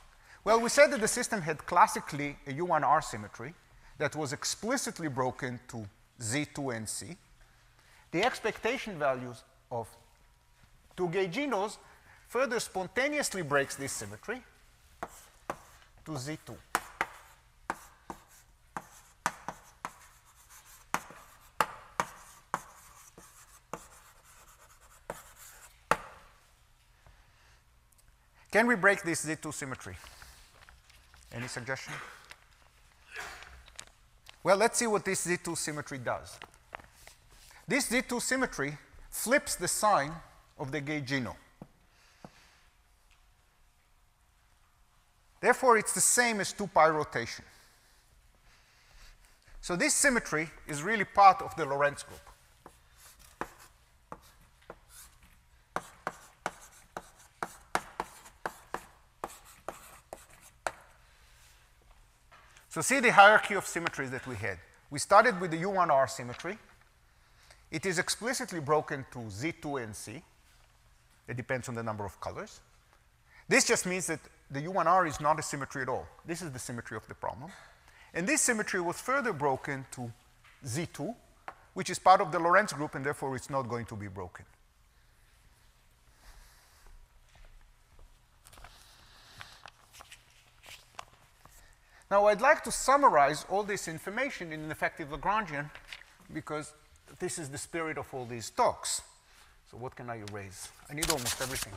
Well, we said that the system had classically a U1R symmetry that was explicitly broken to Z2nc. The expectation values of two gauginos further spontaneously breaks this symmetry to Z2. Can we break this Z2 symmetry? Any suggestion? Well, let's see what this Z2 symmetry does. This Z2 symmetry flips the sign of the gaugino. Therefore, it's the same as 2 pi rotation. So this symmetry is really part of the Lorentz group. So see the hierarchy of symmetries that we had. We started with the U1R symmetry. It is explicitly broken to Z2 and C. It depends on the number of colors. This just means that the U1R is not a symmetry at all. This is the symmetry of the problem. And this symmetry was further broken to Z2, which is part of the Lorentz group, and therefore it's not going to be broken. Now, I'd like to summarize all this information in an effective Lagrangian because this is the spirit of all these talks. So what can I erase? I need almost everything.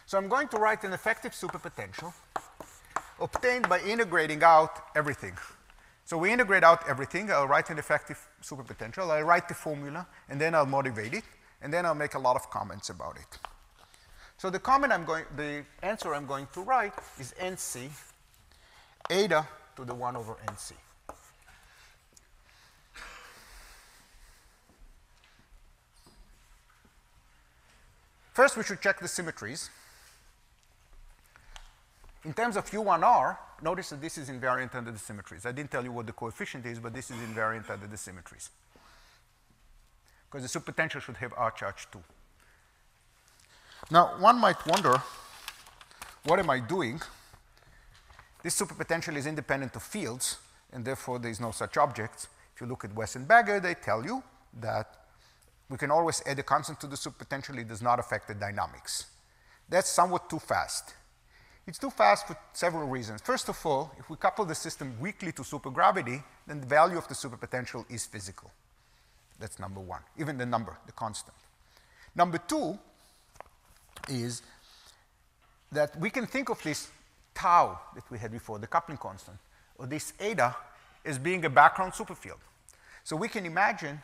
So I'm going to write an effective superpotential obtained by integrating out everything. So we integrate out everything. I'll write an effective superpotential. I'll write the formula, and then I'll motivate it. And then I'll make a lot of comments about it. So the answer I'm going to write is nc eta to the 1 over nc. First, we should check the symmetries. In terms of U1R, notice that this is invariant under the symmetries. I didn't tell you what the coefficient is, but this is invariant under the symmetries, because the superpotential should have R charge too. Now, one might wonder, what am I doing? This superpotential is independent of fields, and therefore there is no such objects. If you look at Wess and Bagger, they tell you that we can always add a constant to the superpotential. It does not affect the dynamics. That's somewhat too fast. It's too fast for several reasons. First of all, if we couple the system weakly to supergravity, then the value of the superpotential is physical. That's number one, even the number, the constant. Number two is that we can think of this tau that we had before, the coupling constant, or this eta, as being a background superfield. So we can imagine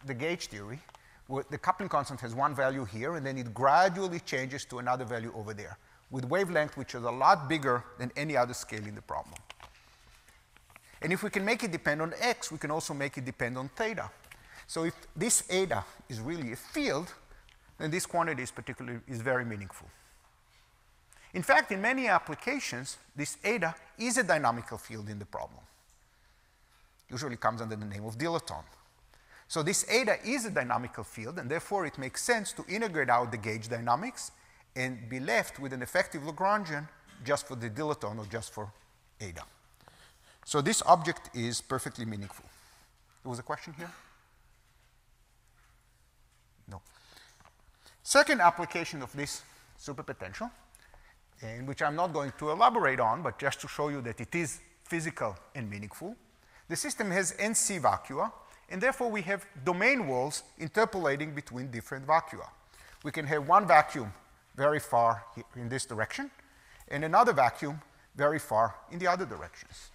the gauge theory where the coupling constant has one value here, and then it gradually changes to another value over there, with wavelength which is a lot bigger than any other scale in the problem. And if we can make it depend on x, we can also make it depend on theta. So if this eta is really a field, then this quantity is very meaningful. In fact, in many applications, this eta is a dynamical field in the problem. Usually comes under the name of dilaton. So this eta is a dynamical field, and therefore it makes sense to integrate out the gauge dynamics and be left with an effective Lagrangian just for the dilaton or just for eta. So this object is perfectly meaningful. There was a question here? No. Second application of this superpotential, and which I'm not going to elaborate on, but just to show you that it is physical and meaningful. The system has NC vacua, and therefore we have domain walls interpolating between different vacua. We can have one vacuum very far in this direction, and another vacuum very far in the other directions.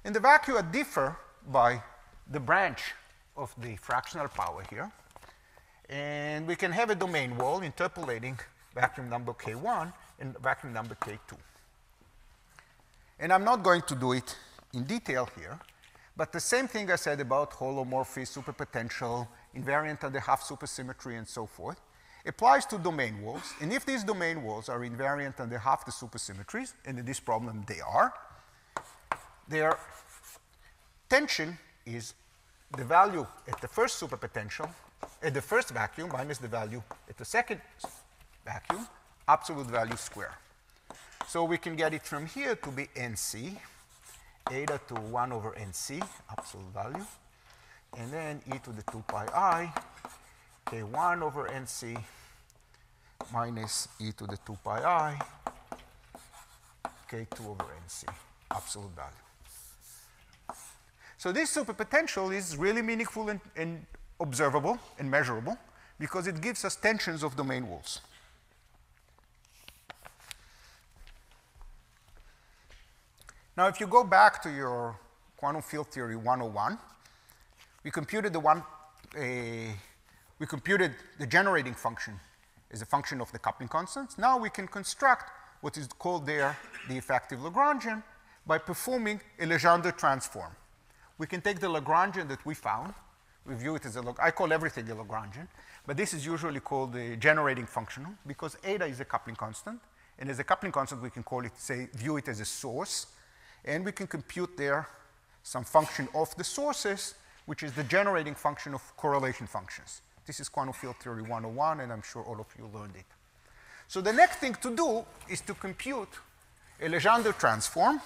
And the vacua differ by the branch of the fractional power here. And we can have a domain wall interpolating vacuum number K1 and vacuum number K2. And I'm not going to do it in detail here, but the same thing I said about holomorphism, superpotential, invariant under half supersymmetry, and so forth, applies to domain walls. And if these domain walls are invariant under half the supersymmetries, and in this problem they are, their tension is the value at the first superpotential, at the first vacuum, minus the value at the second vacuum, absolute value square. So we can get it from here to be NC, eta to 1 over NC, absolute value, and then e to the 2 pi I, K1 over NC, minus e to the 2 pi I, K2 over NC, absolute value. So this superpotential is really meaningful and observable and measurable because it gives us tensions of domain walls. Now, if you go back to your quantum field theory 101, we computed the generating function as a function of the coupling constants. Now we can construct what is called there the effective Lagrangian by performing a Legendre transform. We can take the Lagrangian that we found. We view it as I call everything a Lagrangian, but this is usually called the generating function because eta is a coupling constant. And as a coupling constant, we can call it, view it as a source. And we can compute there some function of the sources, which is the generating function of correlation functions. This is quantum field theory 101, and I'm sure all of you learned it. So the next thing to do is to compute a Legendre transform.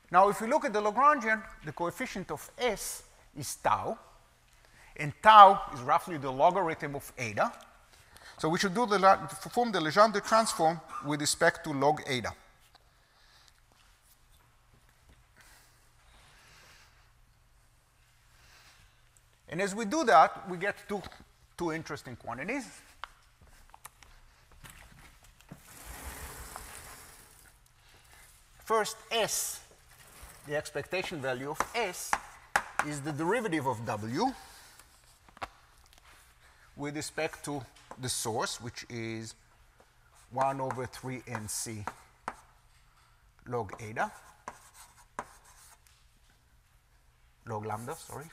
Now, if we look at the Lagrangian, the coefficient of S is tau, and tau is roughly the logarithm of eta. So we should perform the Legendre transform with respect to log eta. And as we do that, we get two interesting quantities. First, S, the expectation value of S, is the derivative of W with respect to the source, which is 1 over 3 NC log eta, log lambda, sorry.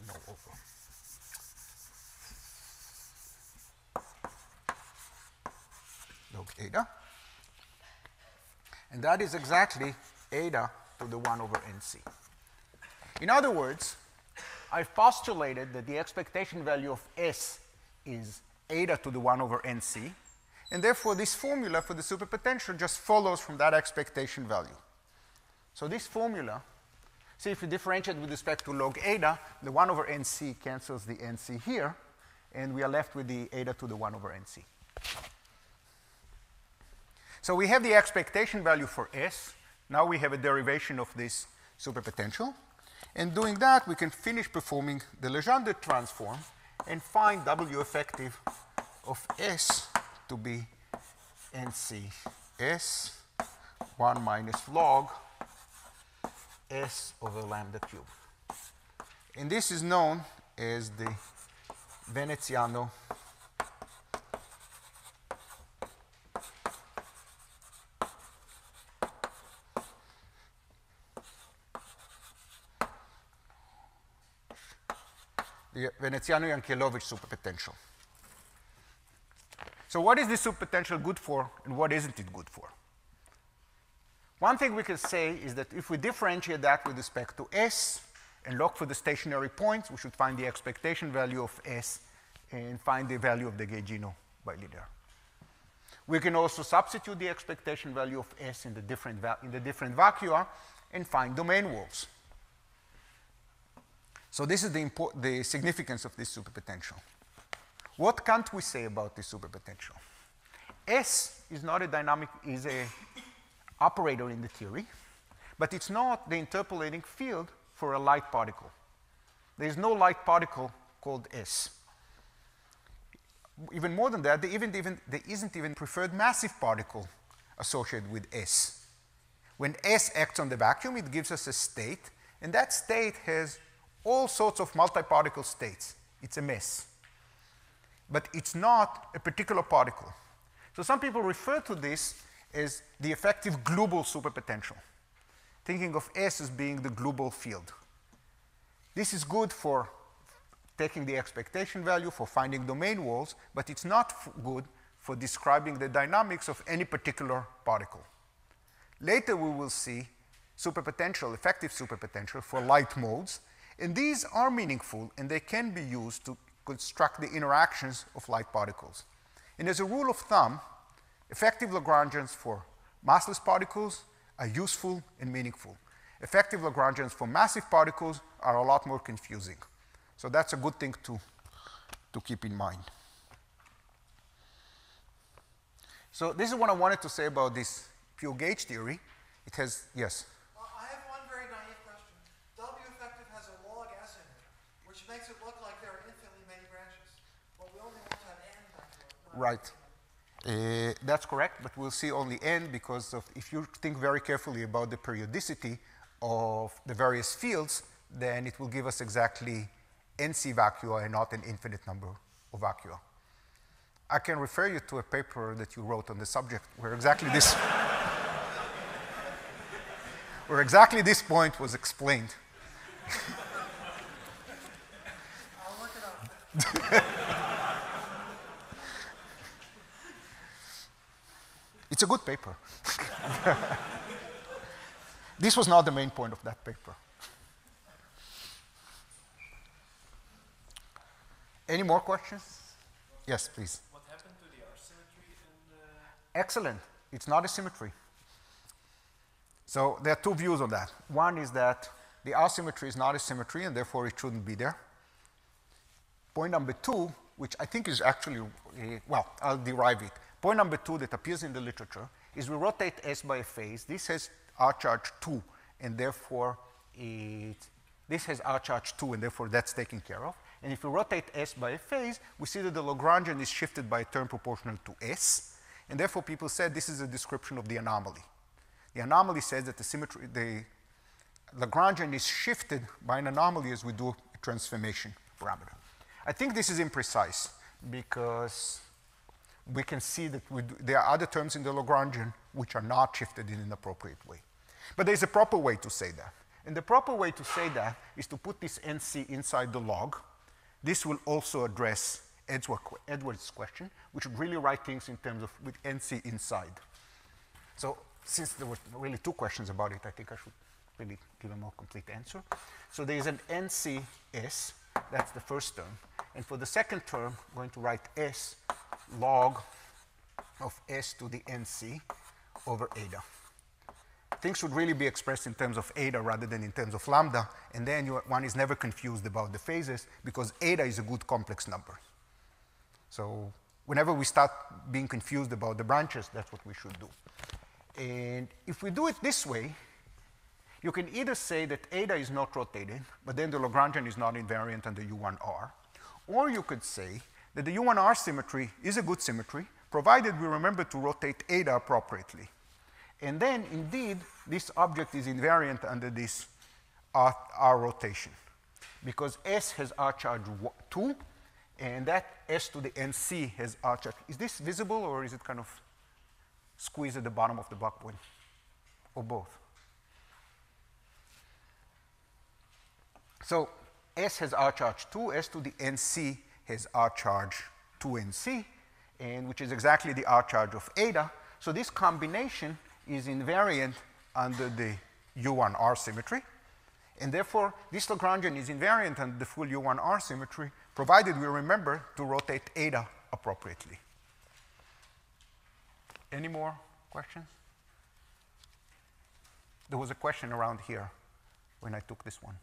No, over. Log eta. And that is exactly eta to the 1 over NC. In other words, I've postulated that the expectation value of S is eta to the 1 over NC, and therefore this formula for the superpotential just follows from that expectation value. So this formula, see if you differentiate with respect to log eta, the 1 over NC cancels the NC here, and we are left with the eta to the 1 over NC. So we have the expectation value for S. Now we have a derivation of this superpotential. And doing that, we can finish performing the Legendre transform and find W effective of S to be NC S 1 minus log S over lambda cube. And this is known as the Veneziano Yankelovich superpotential. So what is this superpotential good for and what isn't it good for? One thing we can say is that if we differentiate that with respect to S and look for the stationary points, we should find the expectation value of S and find the value of the Gaugino bilinear. We can also substitute the expectation value of S in the different vacua and find domain walls. So this is the significance of this superpotential. What can't we say about this superpotential? S is not a dynamic, is a operator in the theory, but it's not the interpolating field for a light particle. There is no light particle called S. Even more than that, there isn't even preferred massive particle associated with S. When S acts on the vacuum, it gives us a state, and that state has all sorts of multi-particle states. It's a mess. But it's not a particular particle. So some people refer to this as the effective global superpotential, thinking of S as being the global field. This is good for taking the expectation value, for finding domain walls, but it's not good for describing the dynamics of any particular particle. Later we will see superpotential, effective superpotential for light modes, and these are meaningful and they can be used to construct the interactions of light particles. And as a rule of thumb, effective Lagrangians for massless particles are useful and meaningful. Effective Lagrangians for massive particles are a lot more confusing. So that's a good thing to keep in mind. So this is what I wanted to say about this pure gauge theory. It has, yes? I have one very naive question. W effective has a log S in it, which makes it look like there are infinitely many branches, but we only want to have n back to it. Right. That's correct, but we'll see only n because of, if you think very carefully about the periodicity of the various fields, then it will give us exactly NC vacua and not an infinite number of vacua. I can refer you to a paper that you wrote on the subject where exactly this point was explained. I'll look it up. It's a good paper. This was not the main point of that paper. Any more questions? Yes, please. What happened to the R-symmetry in the... Excellent. It's not a symmetry. So there are two views on that. One is that the R-symmetry is not a symmetry, and therefore it shouldn't be there. Point number two, which I think is actually, well, I'll derive it. Point number two that appears in the literature is we rotate S by a phase. This has R charge 2, and therefore this has R charge 2, and therefore that's taken care of. And if we rotate S by a phase, we see that the Lagrangian is shifted by a term proportional to S, and therefore people said this is a description of the anomaly. The anomaly says that the Lagrangian is shifted by an anomaly as we do a transformation parameter. I think this is imprecise because we can see that there are other terms in the Lagrangian which are not shifted in an appropriate way. But there's a proper way to say that. And the proper way to say that is to put this NC inside the log. This will also address Edwards' question. We should really write things in terms of with NC inside. So since there were really two questions about it, I think I should really give a more complete answer. So there is an NCS, that's the first term. And for the second term, I'm going to write S log of S to the NC over eta. Things should really be expressed in terms of eta rather than in terms of lambda, and then one is never confused about the phases because eta is a good complex number. So whenever we start being confused about the branches, that's what we should do. And if we do it this way, you can either say that eta is not rotated, but then the Lagrangian is not invariant under U1R, or you could say that the U1R symmetry is a good symmetry, provided we remember to rotate eta appropriately. And then, indeed, this object is invariant under this R rotation, because S has R charge 2, and that S to the NC has R charge. Is this visible, or is it kind of squeezed at the bottom of the blackboard, or both? So S has R charge 2, S to the NC has R charge 2NC, and which is exactly the R charge of eta. So this combination is invariant under the U1R symmetry, and therefore this Lagrangian is invariant under the full U1R symmetry, provided we remember to rotate eta appropriately. Any more questions? There was a question around here when I took this one.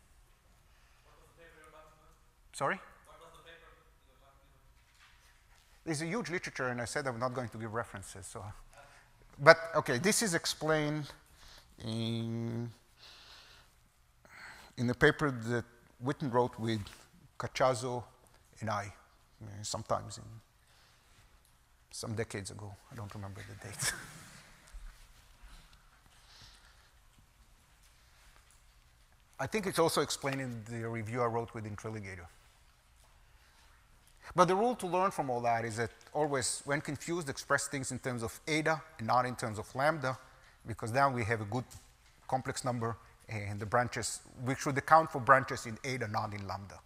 Sorry? What was the paper? There's a huge literature, and I said I'm not going to give references. So, but okay, this is explained in a paper that Witten wrote with Cacciazzo and I, sometimes in some decades ago. I don't remember the date. I think it's also explained in the review I wrote with Intriligator. But the rule to learn from all that is that always, when confused, express things in terms of eta and not in terms of lambda, because then we have a good complex number, and the branches, we should account for branches in eta, not in lambda.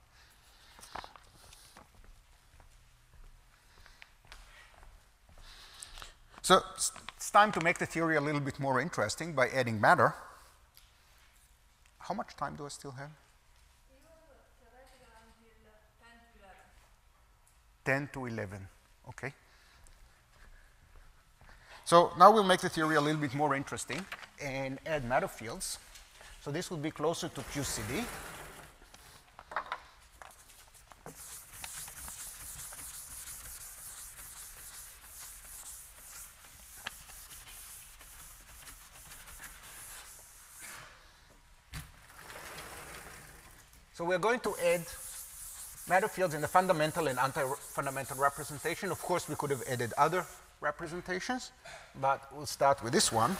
So it's time to make the theory a little bit more interesting by adding matter. How much time do I still have? 10 to 11, okay. So now we'll make the theory a little bit more interesting and add Metafields. So this would be closer to QCD. So we're going to add Metafields in the fundamental and anti-fundamental representation. Of course, we could have added other representations, but we'll start with this one.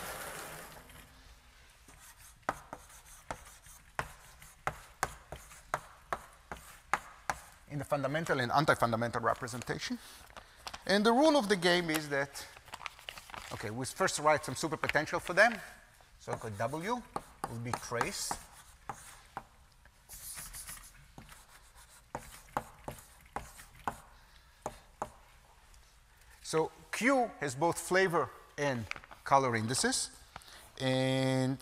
In the fundamental and anti-fundamental representation. And the rule of the game is that, okay, we first write some superpotential for them. So W will be trace. So Q has both flavor and color indices. And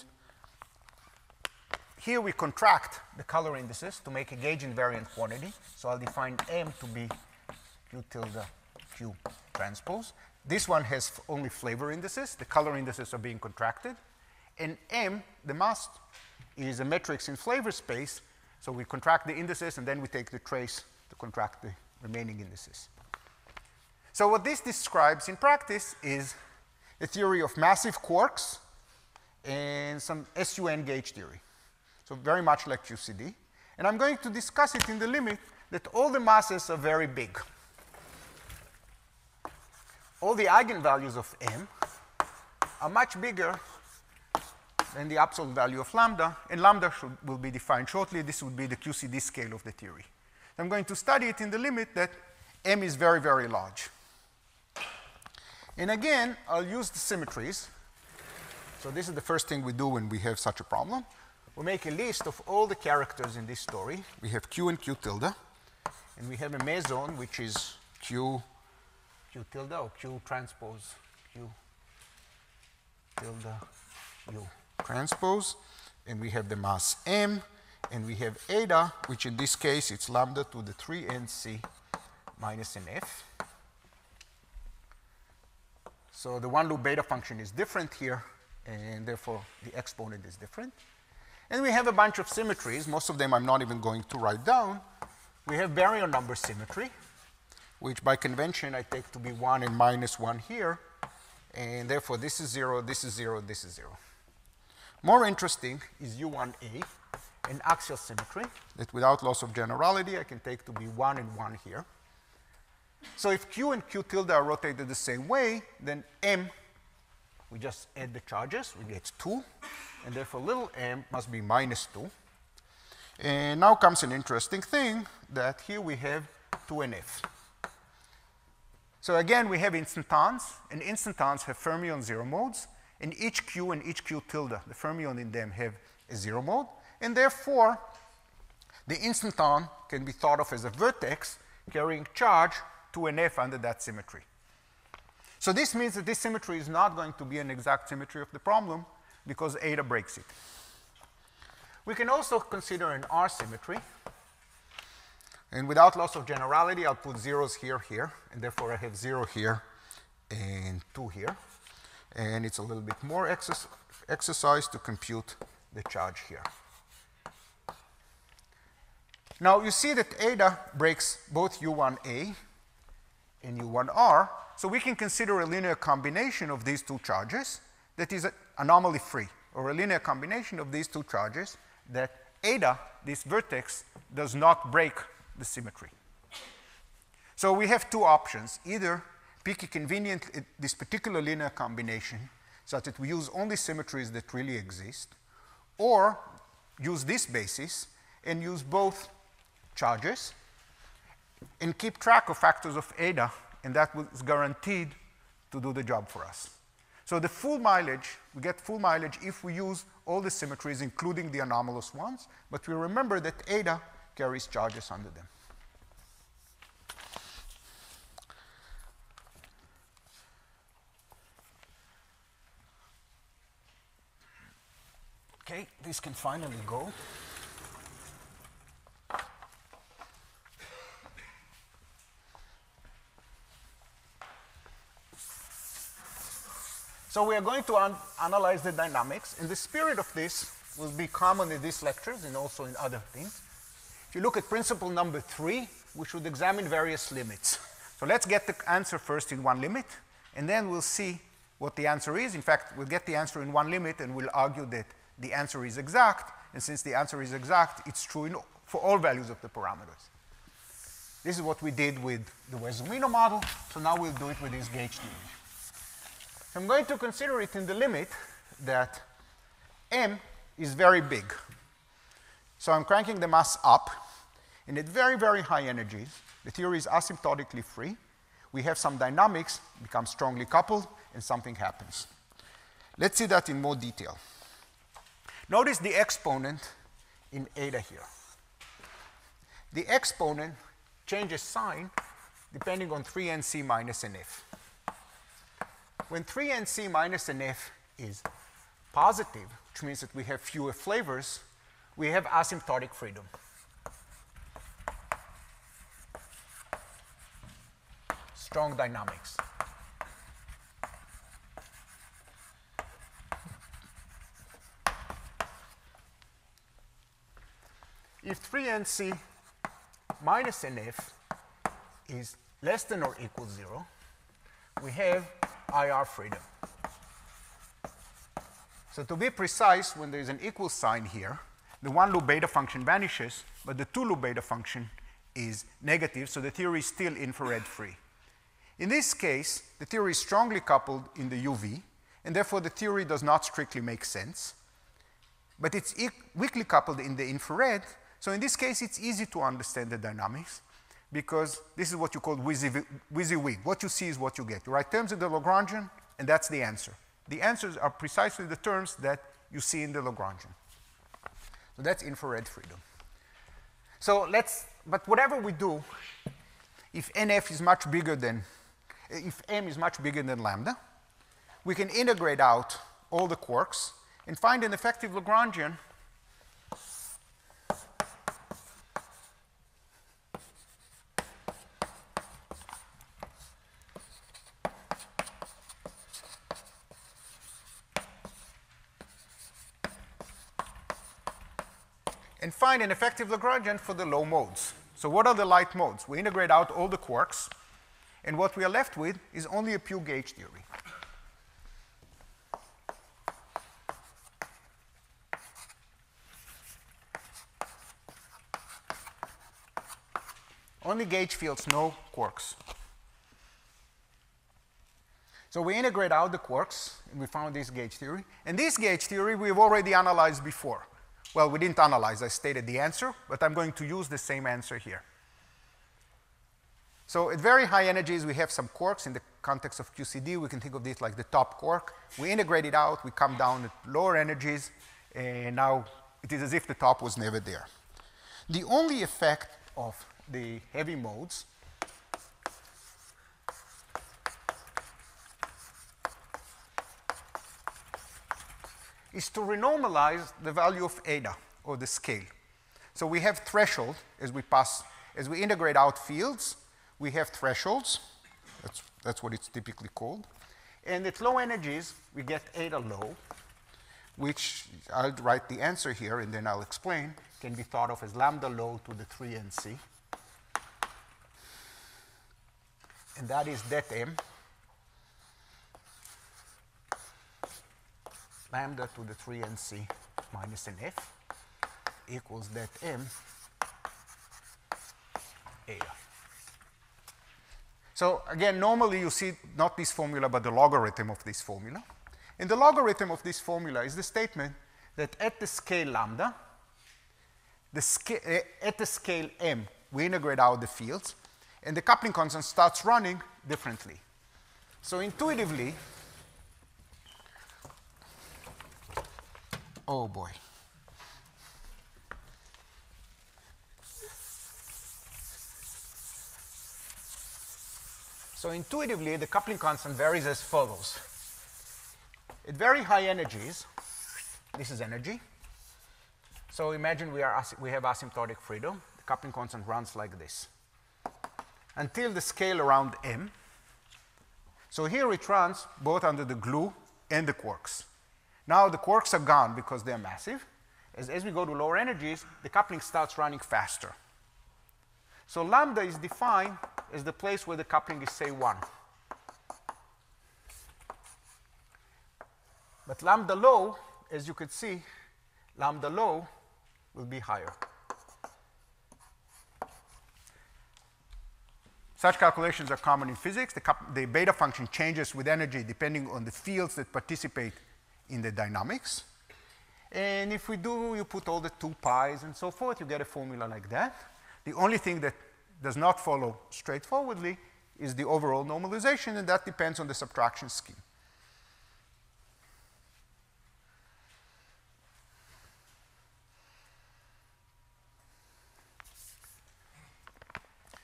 here we contract the color indices to make a gauge invariant quantity. So I'll define M to be Q tilde Q transpose. This one has only flavor indices. The color indices are being contracted. And M, the mass, is a matrix in flavor space. So we contract the indices, and then we take the trace to contract the remaining indices. So what this describes in practice is a theory of massive quarks and some SUN gauge theory. So very much like QCD. And I'm going to discuss it in the limit that all the masses are very big. All the eigenvalues of M are much bigger than the absolute value of lambda, and lambda will be defined shortly. This would be the QCD scale of the theory. I'm going to study it in the limit that M is very, very large. And again, I'll use the symmetries. So this is the first thing we do when we have such a problem. We make a list of all the characters in this story. We have Q and Q tilde. And we have a meson, which is Q tilde or Q transpose Q tilde U transpose. And we have the mass M. And we have eta, which in this case, it's lambda to the 3nc minus an f. So the one-loop beta function is different here, and therefore the exponent is different. And we have a bunch of symmetries. Most of them I'm not even going to write down. We have baryon number symmetry. which by convention I take to be 1 and minus 1 here. And therefore, this is 0, this is 0, this is 0. More interesting is U1A, an axial symmetry that without loss of generality I can take to be 1 and 1 here. So if Q and Q tilde are rotated the same way, then M, we just add the charges, we get 2, and therefore little m must be minus 2. And now comes an interesting thing, that here we have 2NF. So again, we have instantons, and instantons have fermion zero modes, and each Q and each Q tilde, the fermion in them have a zero mode, and therefore the instanton can be thought of as a vertex carrying charge 2NF under that symmetry. So this means that this symmetry is not going to be an exact symmetry of the problem because eta breaks it. We can also consider an R symmetry. And without loss of generality, I'll put zeros here, here, and therefore I have 0 here and 2 here. And it's a little bit more exercise to compute the charge here. Now you see that eta breaks both U1A and U1R, so we can consider a linear combination of these two charges that is anomaly free, or a linear combination of these two charges that eta, this vertex, does not break the symmetry. So we have two options. Either pick a convenient, this particular linear combination such that we use only symmetries that really exist, or use this basis and use both charges and keep track of factors of eta, and that is guaranteed to do the job for us. So the full mileage, we get full mileage if we use all the symmetries, including the anomalous ones, but we remember that eta carries charges under them. Okay, this can finally go. So we are going to analyze the dynamics, and the spirit of this will be common in these lectures and also in other things. If you look at principle number 3, we should examine various limits. So let's get the answer first in one limit, and then we'll see what the answer is. In fact, we'll get the answer in one limit, and we'll argue that the answer is exact, and since the answer is exact, it's true for all values of the parameters. This is what we did with the Wezumino model, so now we'll do it with this gauge theory. So I'm going to consider it in the limit that m is very big. So I'm cranking the mass up, and at very, very high energies, the theory is asymptotically free. We have some dynamics, become strongly coupled, and something happens. Let's see that in more detail. Notice the exponent in eta here. The exponent changes sign depending on 3nc minus nf. When 3nc minus nf is positive, which means that we have fewer flavors, we have asymptotic freedom. Strong dynamics. If 3nc minus nf is less than or equal 0, we have IR freedom. So to be precise, when there is an equal sign here, the one loop beta function vanishes, but the two loop beta function is negative, so the theory is still infrared free. In this case, the theory is strongly coupled in the UV, and therefore the theory does not strictly make sense. But it's weakly coupled in the infrared, so in this case it's easy to understand the dynamics, because this is what you call WYSIWYG. What you see is what you get. You write terms in the Lagrangian, and that's the answer. The answers are precisely the terms that you see in the Lagrangian. So that's infrared freedom. So but whatever we do, if NF is much bigger than, if M is much bigger than lambda, we can integrate out all the quarks and find an effective Lagrangian and find an effective Lagrangian for the low modes. So what are the light modes? We integrate out all the quarks, And what we are left with is only a pure gauge theory. Only gauge fields, no quarks. So we integrate out the quarks, and we found this gauge theory. And this gauge theory we've already analyzed before. Well, we didn't analyze, I stated the answer, but I'm going to use the same answer here. So at very high energies, we have some quarks. In the context of QCD, we can think of this like the top quark. We integrate it out, we come down at lower energies, and now it is as if the top was never there. The only effect of the heavy modes is to renormalize the value of eta, or the scale. So we have threshold as we integrate out fields, we have thresholds. That's what it's typically called. And at low energies, we get eta low, which I'll write the answer here and then I'll explain, can be thought of as lambda low to the 3nc. And that is det m lambda to the 3nc minus nf equals det m eta. So again, normally you see not this formula, but the logarithm of this formula. And the logarithm of this formula is the statement that at the scale lambda, at the scale m, we integrate out the fields, and the coupling constant starts running differently. So intuitively, oh boy. So intuitively, the coupling constant varies as follows. At very high energies, this is energy. So imagine we have asymptotic freedom. The coupling constant runs like this until the scale around m. So here it runs both under the glue and the quarks. Now the quarks are gone because they're massive. As we go to lower energies, the coupling starts running faster. So lambda is defined as the place where the coupling is, say, 1. But lambda low, as you could see, lambda low will be higher. Such calculations are common in physics. The beta function changes with energy depending on the fields that participate in the dynamics. And if you put all the 2 pi's and so forth, you get a formula like that. The only thing that does not follow straightforwardly is the overall normalization, and that depends on the subtraction scheme.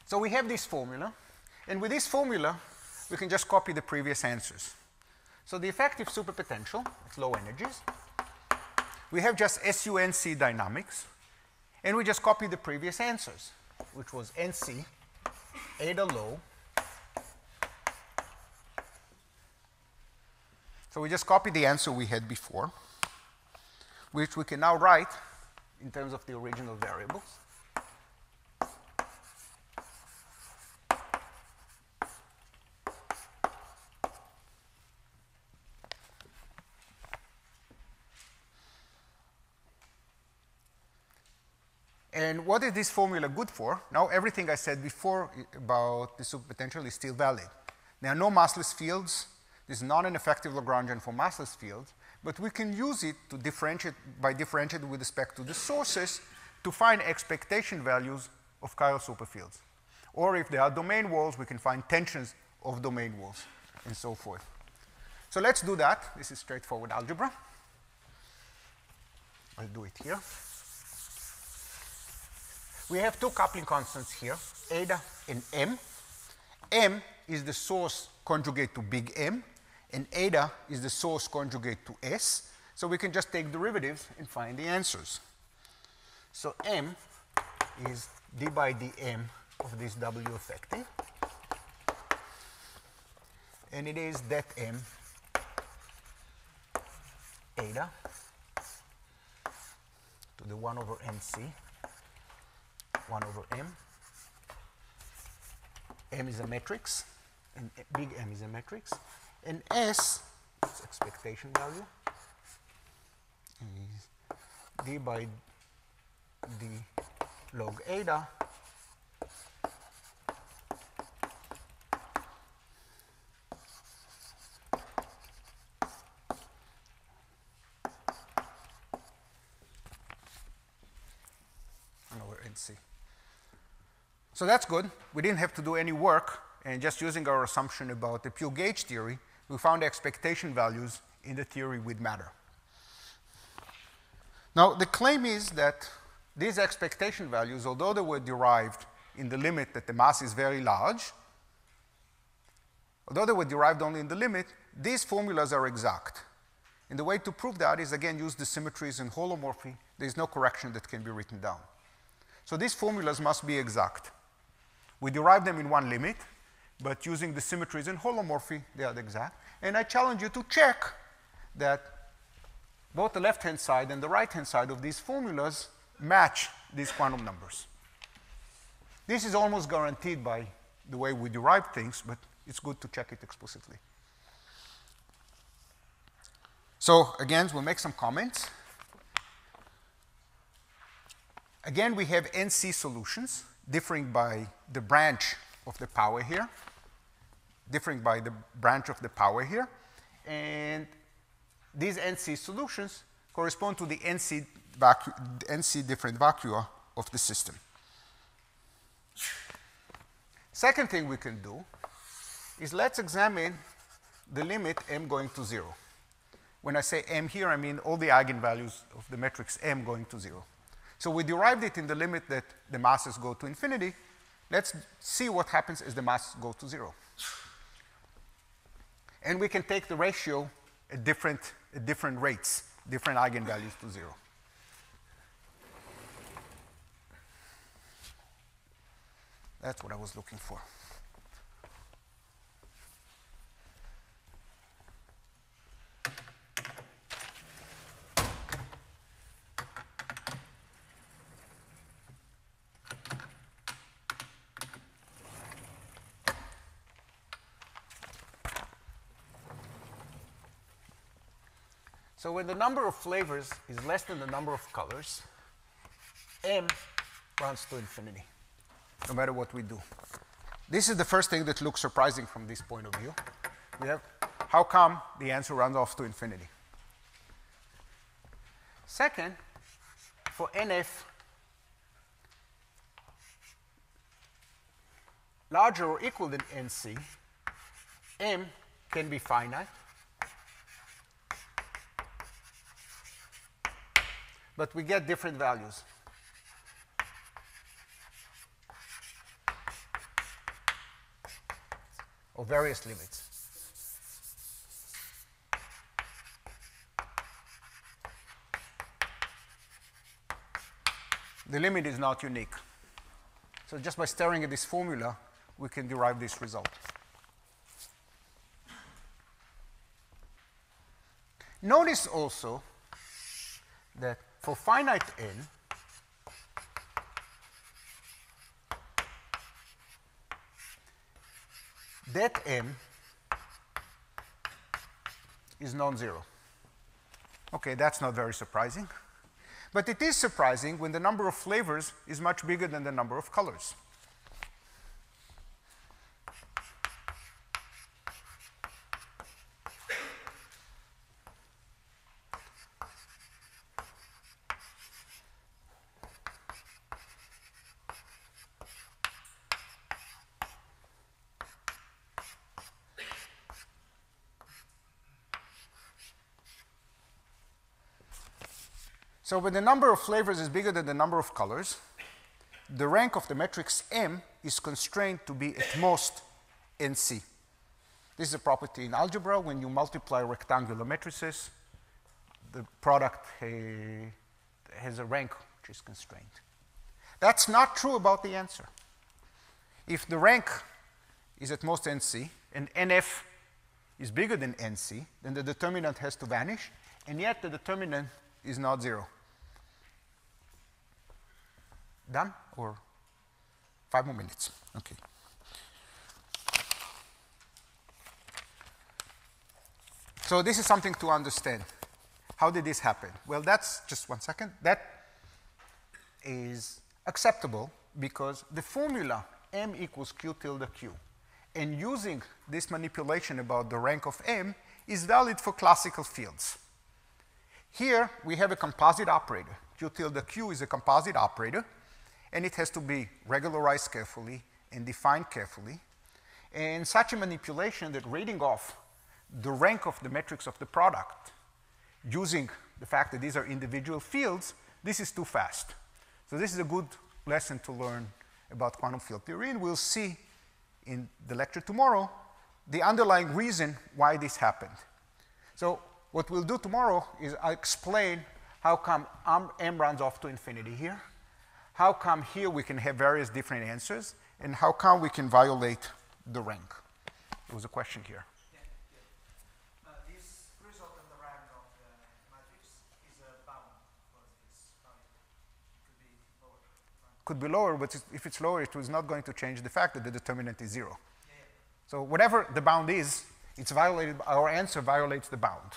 So we have this formula, and with this formula, we can just copy the previous answers. So the effective superpotential at low energies, we have just SUNC dynamics, and we just copy the previous answers, which was NC, eta low. So we just copy the answer we had before, which we can now write in terms of the original variables. And what is this formula good for? Now, everything I said before about the superpotential is still valid. There are no massless fields. This is not an effective Lagrangian for massless fields, but we can use it to differentiate by differentiating with respect to the sources to find expectation values of chiral superfields. Or if there are domain walls, we can find tensions of domain walls and so forth. So let's do that. This is straightforward algebra. I'll do it here. We have 2 coupling constants here, eta and m. M is the source conjugate to big M, and eta is the source conjugate to S. So we can just take derivatives and find the answers. So m is d by dm of this W effective, and it is det m eta to the 1 over nc. 1 over m. M is a matrix. and big M is a matrix, and S is expectation value, is d by d log eta over NC. So that's good. We didn't have to do any work, and just using our assumption about the pure gauge theory, we found expectation values in the theory with matter. Now, the claim is that these expectation values, although they were derived in the limit that the mass is very large, although they were derived only in the limit, these formulas are exact. And the way to prove that is, again, use the symmetries and holomorphy. There is no correction that can be written down. So these formulas must be exact. We derive them in one limit, but using the symmetries and holomorphy, they are exact. And I challenge you to check that both the left-hand side and the right-hand side of these formulas match these quantum numbers. This is almost guaranteed by the way we derive things, but it's good to check it explicitly. So again, we'll make some comments. Again, we have NC solutions differing by the branch of the power here, and these NC solutions correspond to the NC different vacua of the system. Second thing we can do is let's examine the limit m going to 0. When I say m here, I mean all the eigenvalues of the matrix m going to 0. So we derived it in the limit that the masses go to infinity. Let's see what happens as the masses go to 0. And we can take the ratio at different rates, different eigenvalues to 0. That's what I was looking for. So when the number of flavors is less than the number of colors, m runs to infinity, no matter what we do. This is the first thing that looks surprising from this point of view. We have, how come the answer runs off to infinity? Second, for NF larger or equal than NC, m can be finite, but we get different values. Or various limits. The limit is not unique. So just by staring at this formula, we can derive this result. Notice also that for finite n, that m is non-zero. Okay, that's not very surprising. But it is surprising when the number of flavors is much bigger than the number of colors. So when the number of flavors is bigger than the number of colors, the rank of the matrix M is constrained to be at most NC. This is a property in algebra. When you multiply rectangular matrices, the product has a rank which is constrained. That's not true about the answer. If the rank is at most NC and NF is bigger than NC, then the determinant has to vanish, and yet the determinant is not 0. Done? Or 5 more minutes? Okay. So this is something to understand. How did this happen? Well, that's, just one second, that is acceptable because the formula m equals q tilde q, and using this manipulation about the rank of m is valid for classical fields. Here we have a composite operator. Q tilde q is a composite operator, and it has to be regularized carefully and defined carefully. And such a manipulation that reading off the rank of the metrics of the product using the fact that these are individual fields, this is too fast. So this is a good lesson to learn about quantum field theory, and we'll see in the lecture tomorrow the underlying reason why this happened. So what we'll do tomorrow is I'll explain how come m runs off to infinity here, how come here we can have various different answers, and how come we can violate the rank. There was a question here. This result in the rank of the matrix is a bound for this value. It could be lower. Right? Could be lower, but if it's lower, it was not going to change the fact that the determinant is 0. So whatever the bound is, it's violated, our answer violates the bound.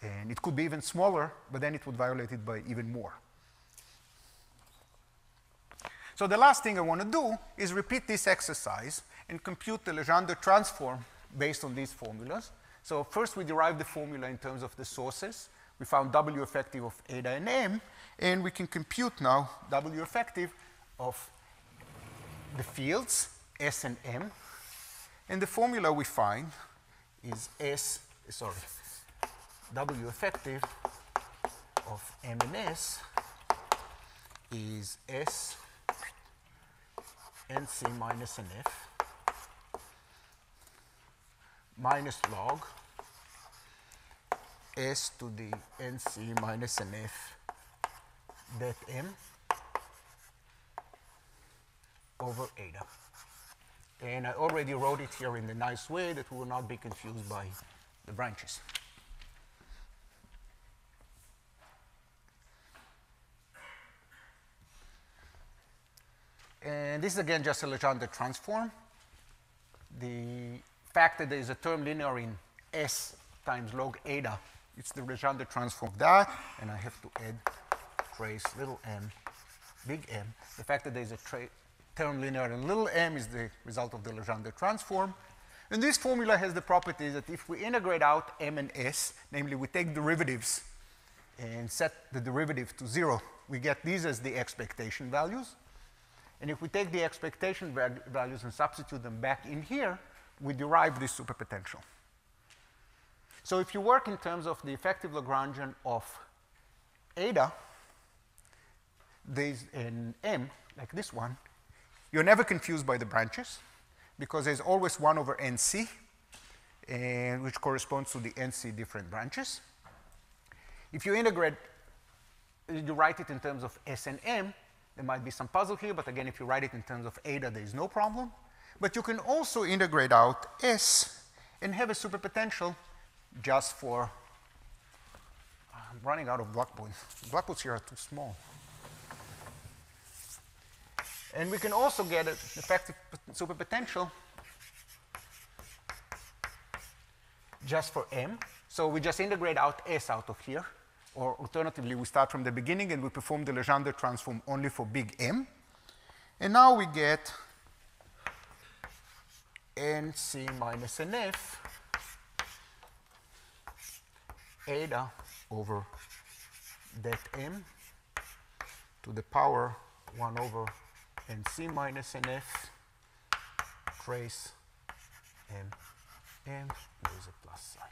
And it could be even smaller, but then it would violate it by even more. So the last thing I want to do is repeat this exercise and compute the Legendre transform based on these formulas. So first we derived the formula in terms of the sources. We found W effective of eta and m, and we can compute now W effective of the fields S and M. And the formula we find is W effective of M and S is S NC minus NF minus log S to the NC minus NF that M over eta. And I already wrote it here in a nice way that we will not be confused by the branches. And this is again just a Legendre transform. The fact that there is a term linear in S times log eta, it's the Legendre transform of that, and I have to add trace little m, big M. The fact that there is a term linear in little m is the result of the Legendre transform. And this formula has the property that if we integrate out m and s, namely we take derivatives and set the derivative to 0, we get these as the expectation values. And if we take the expectation values and substitute them back in here, we derive this superpotential. So if you work in terms of the effective Lagrangian of eta, there's an m, like this one, you're never confused by the branches, because there's always 1 over nc, and which corresponds to the nc different branches. If you integrate, you write it in terms of s and m, there might be some puzzle here, but again, if you write it in terms of eta, there is no problem. But you can also integrate out s and have a superpotential just for, I'm running out of blackboards. Blackboards here are too small. And we can also get an effective superpotential just for m. So we just integrate out s out of here. Or alternatively, we start from the beginning and we perform the Legendre transform only for big M. And now we get NC minus NF eta over that M to the power 1 over NC minus NF trace M, and there's a plus sign.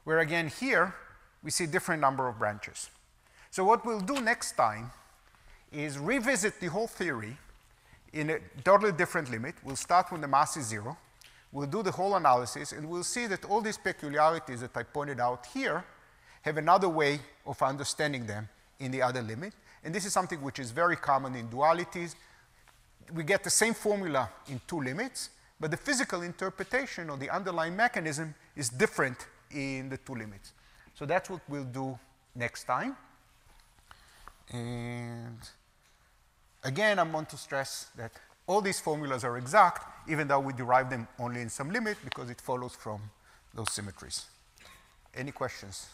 Where again here, we see different number of branches. So what we'll do next time is revisit the whole theory in a totally different limit. We'll start when the mass is 0. We'll do the whole analysis, and we'll see that all these peculiarities that I pointed out here have another way of understanding them in the other limit. And this is something which is very common in dualities. We get the same formula in 2 limits, but the physical interpretation or the underlying mechanism is different in the 2 limits. So that's what we'll do next time. And again, I want to stress that all these formulas are exact, even though we derive them only in some limit because it follows from those symmetries. Any questions?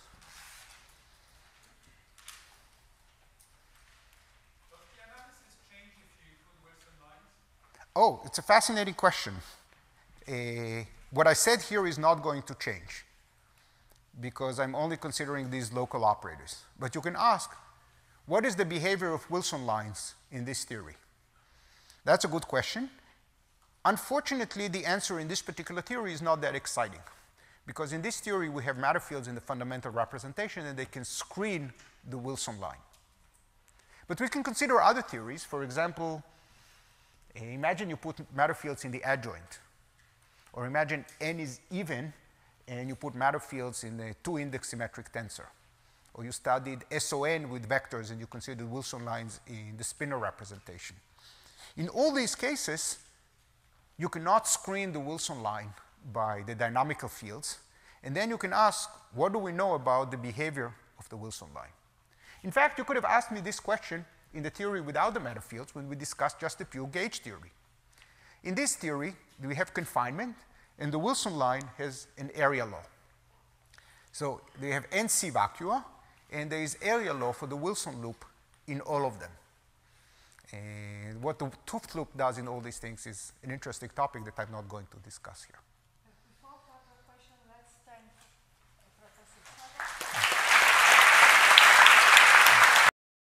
Does the analysis change if you include Wilson lines? Oh, it's a fascinating question. What I said here is not going to change because I'm only considering these local operators. But you can ask, what is the behavior of Wilson lines in this theory? That's a good question. Unfortunately, the answer in this particular theory is not that exciting because in this theory we have Metafields in the fundamental representation and they can screen the Wilson line. But we can consider other theories. For example, imagine you put Metafields in the adjoint. Or imagine n is even and you put Metafields in a 2-index symmetric tensor. Or you studied SON with vectors and you considered Wilson lines in the spinor representation. In all these cases, you cannot screen the Wilson line by the dynamical fields. And then you can ask, what do we know about the behavior of the Wilson line? In fact, you could have asked me this question in the theory without the Metafields when we discussed just the pure gauge theory. In this theory, we have confinement, and the Wilson line has an area law. So they have NC vacua, and there is area law for the Wilson loop in all of them. And what the 't Hooft loop does in all these things is an interesting topic that I'm not going to discuss here.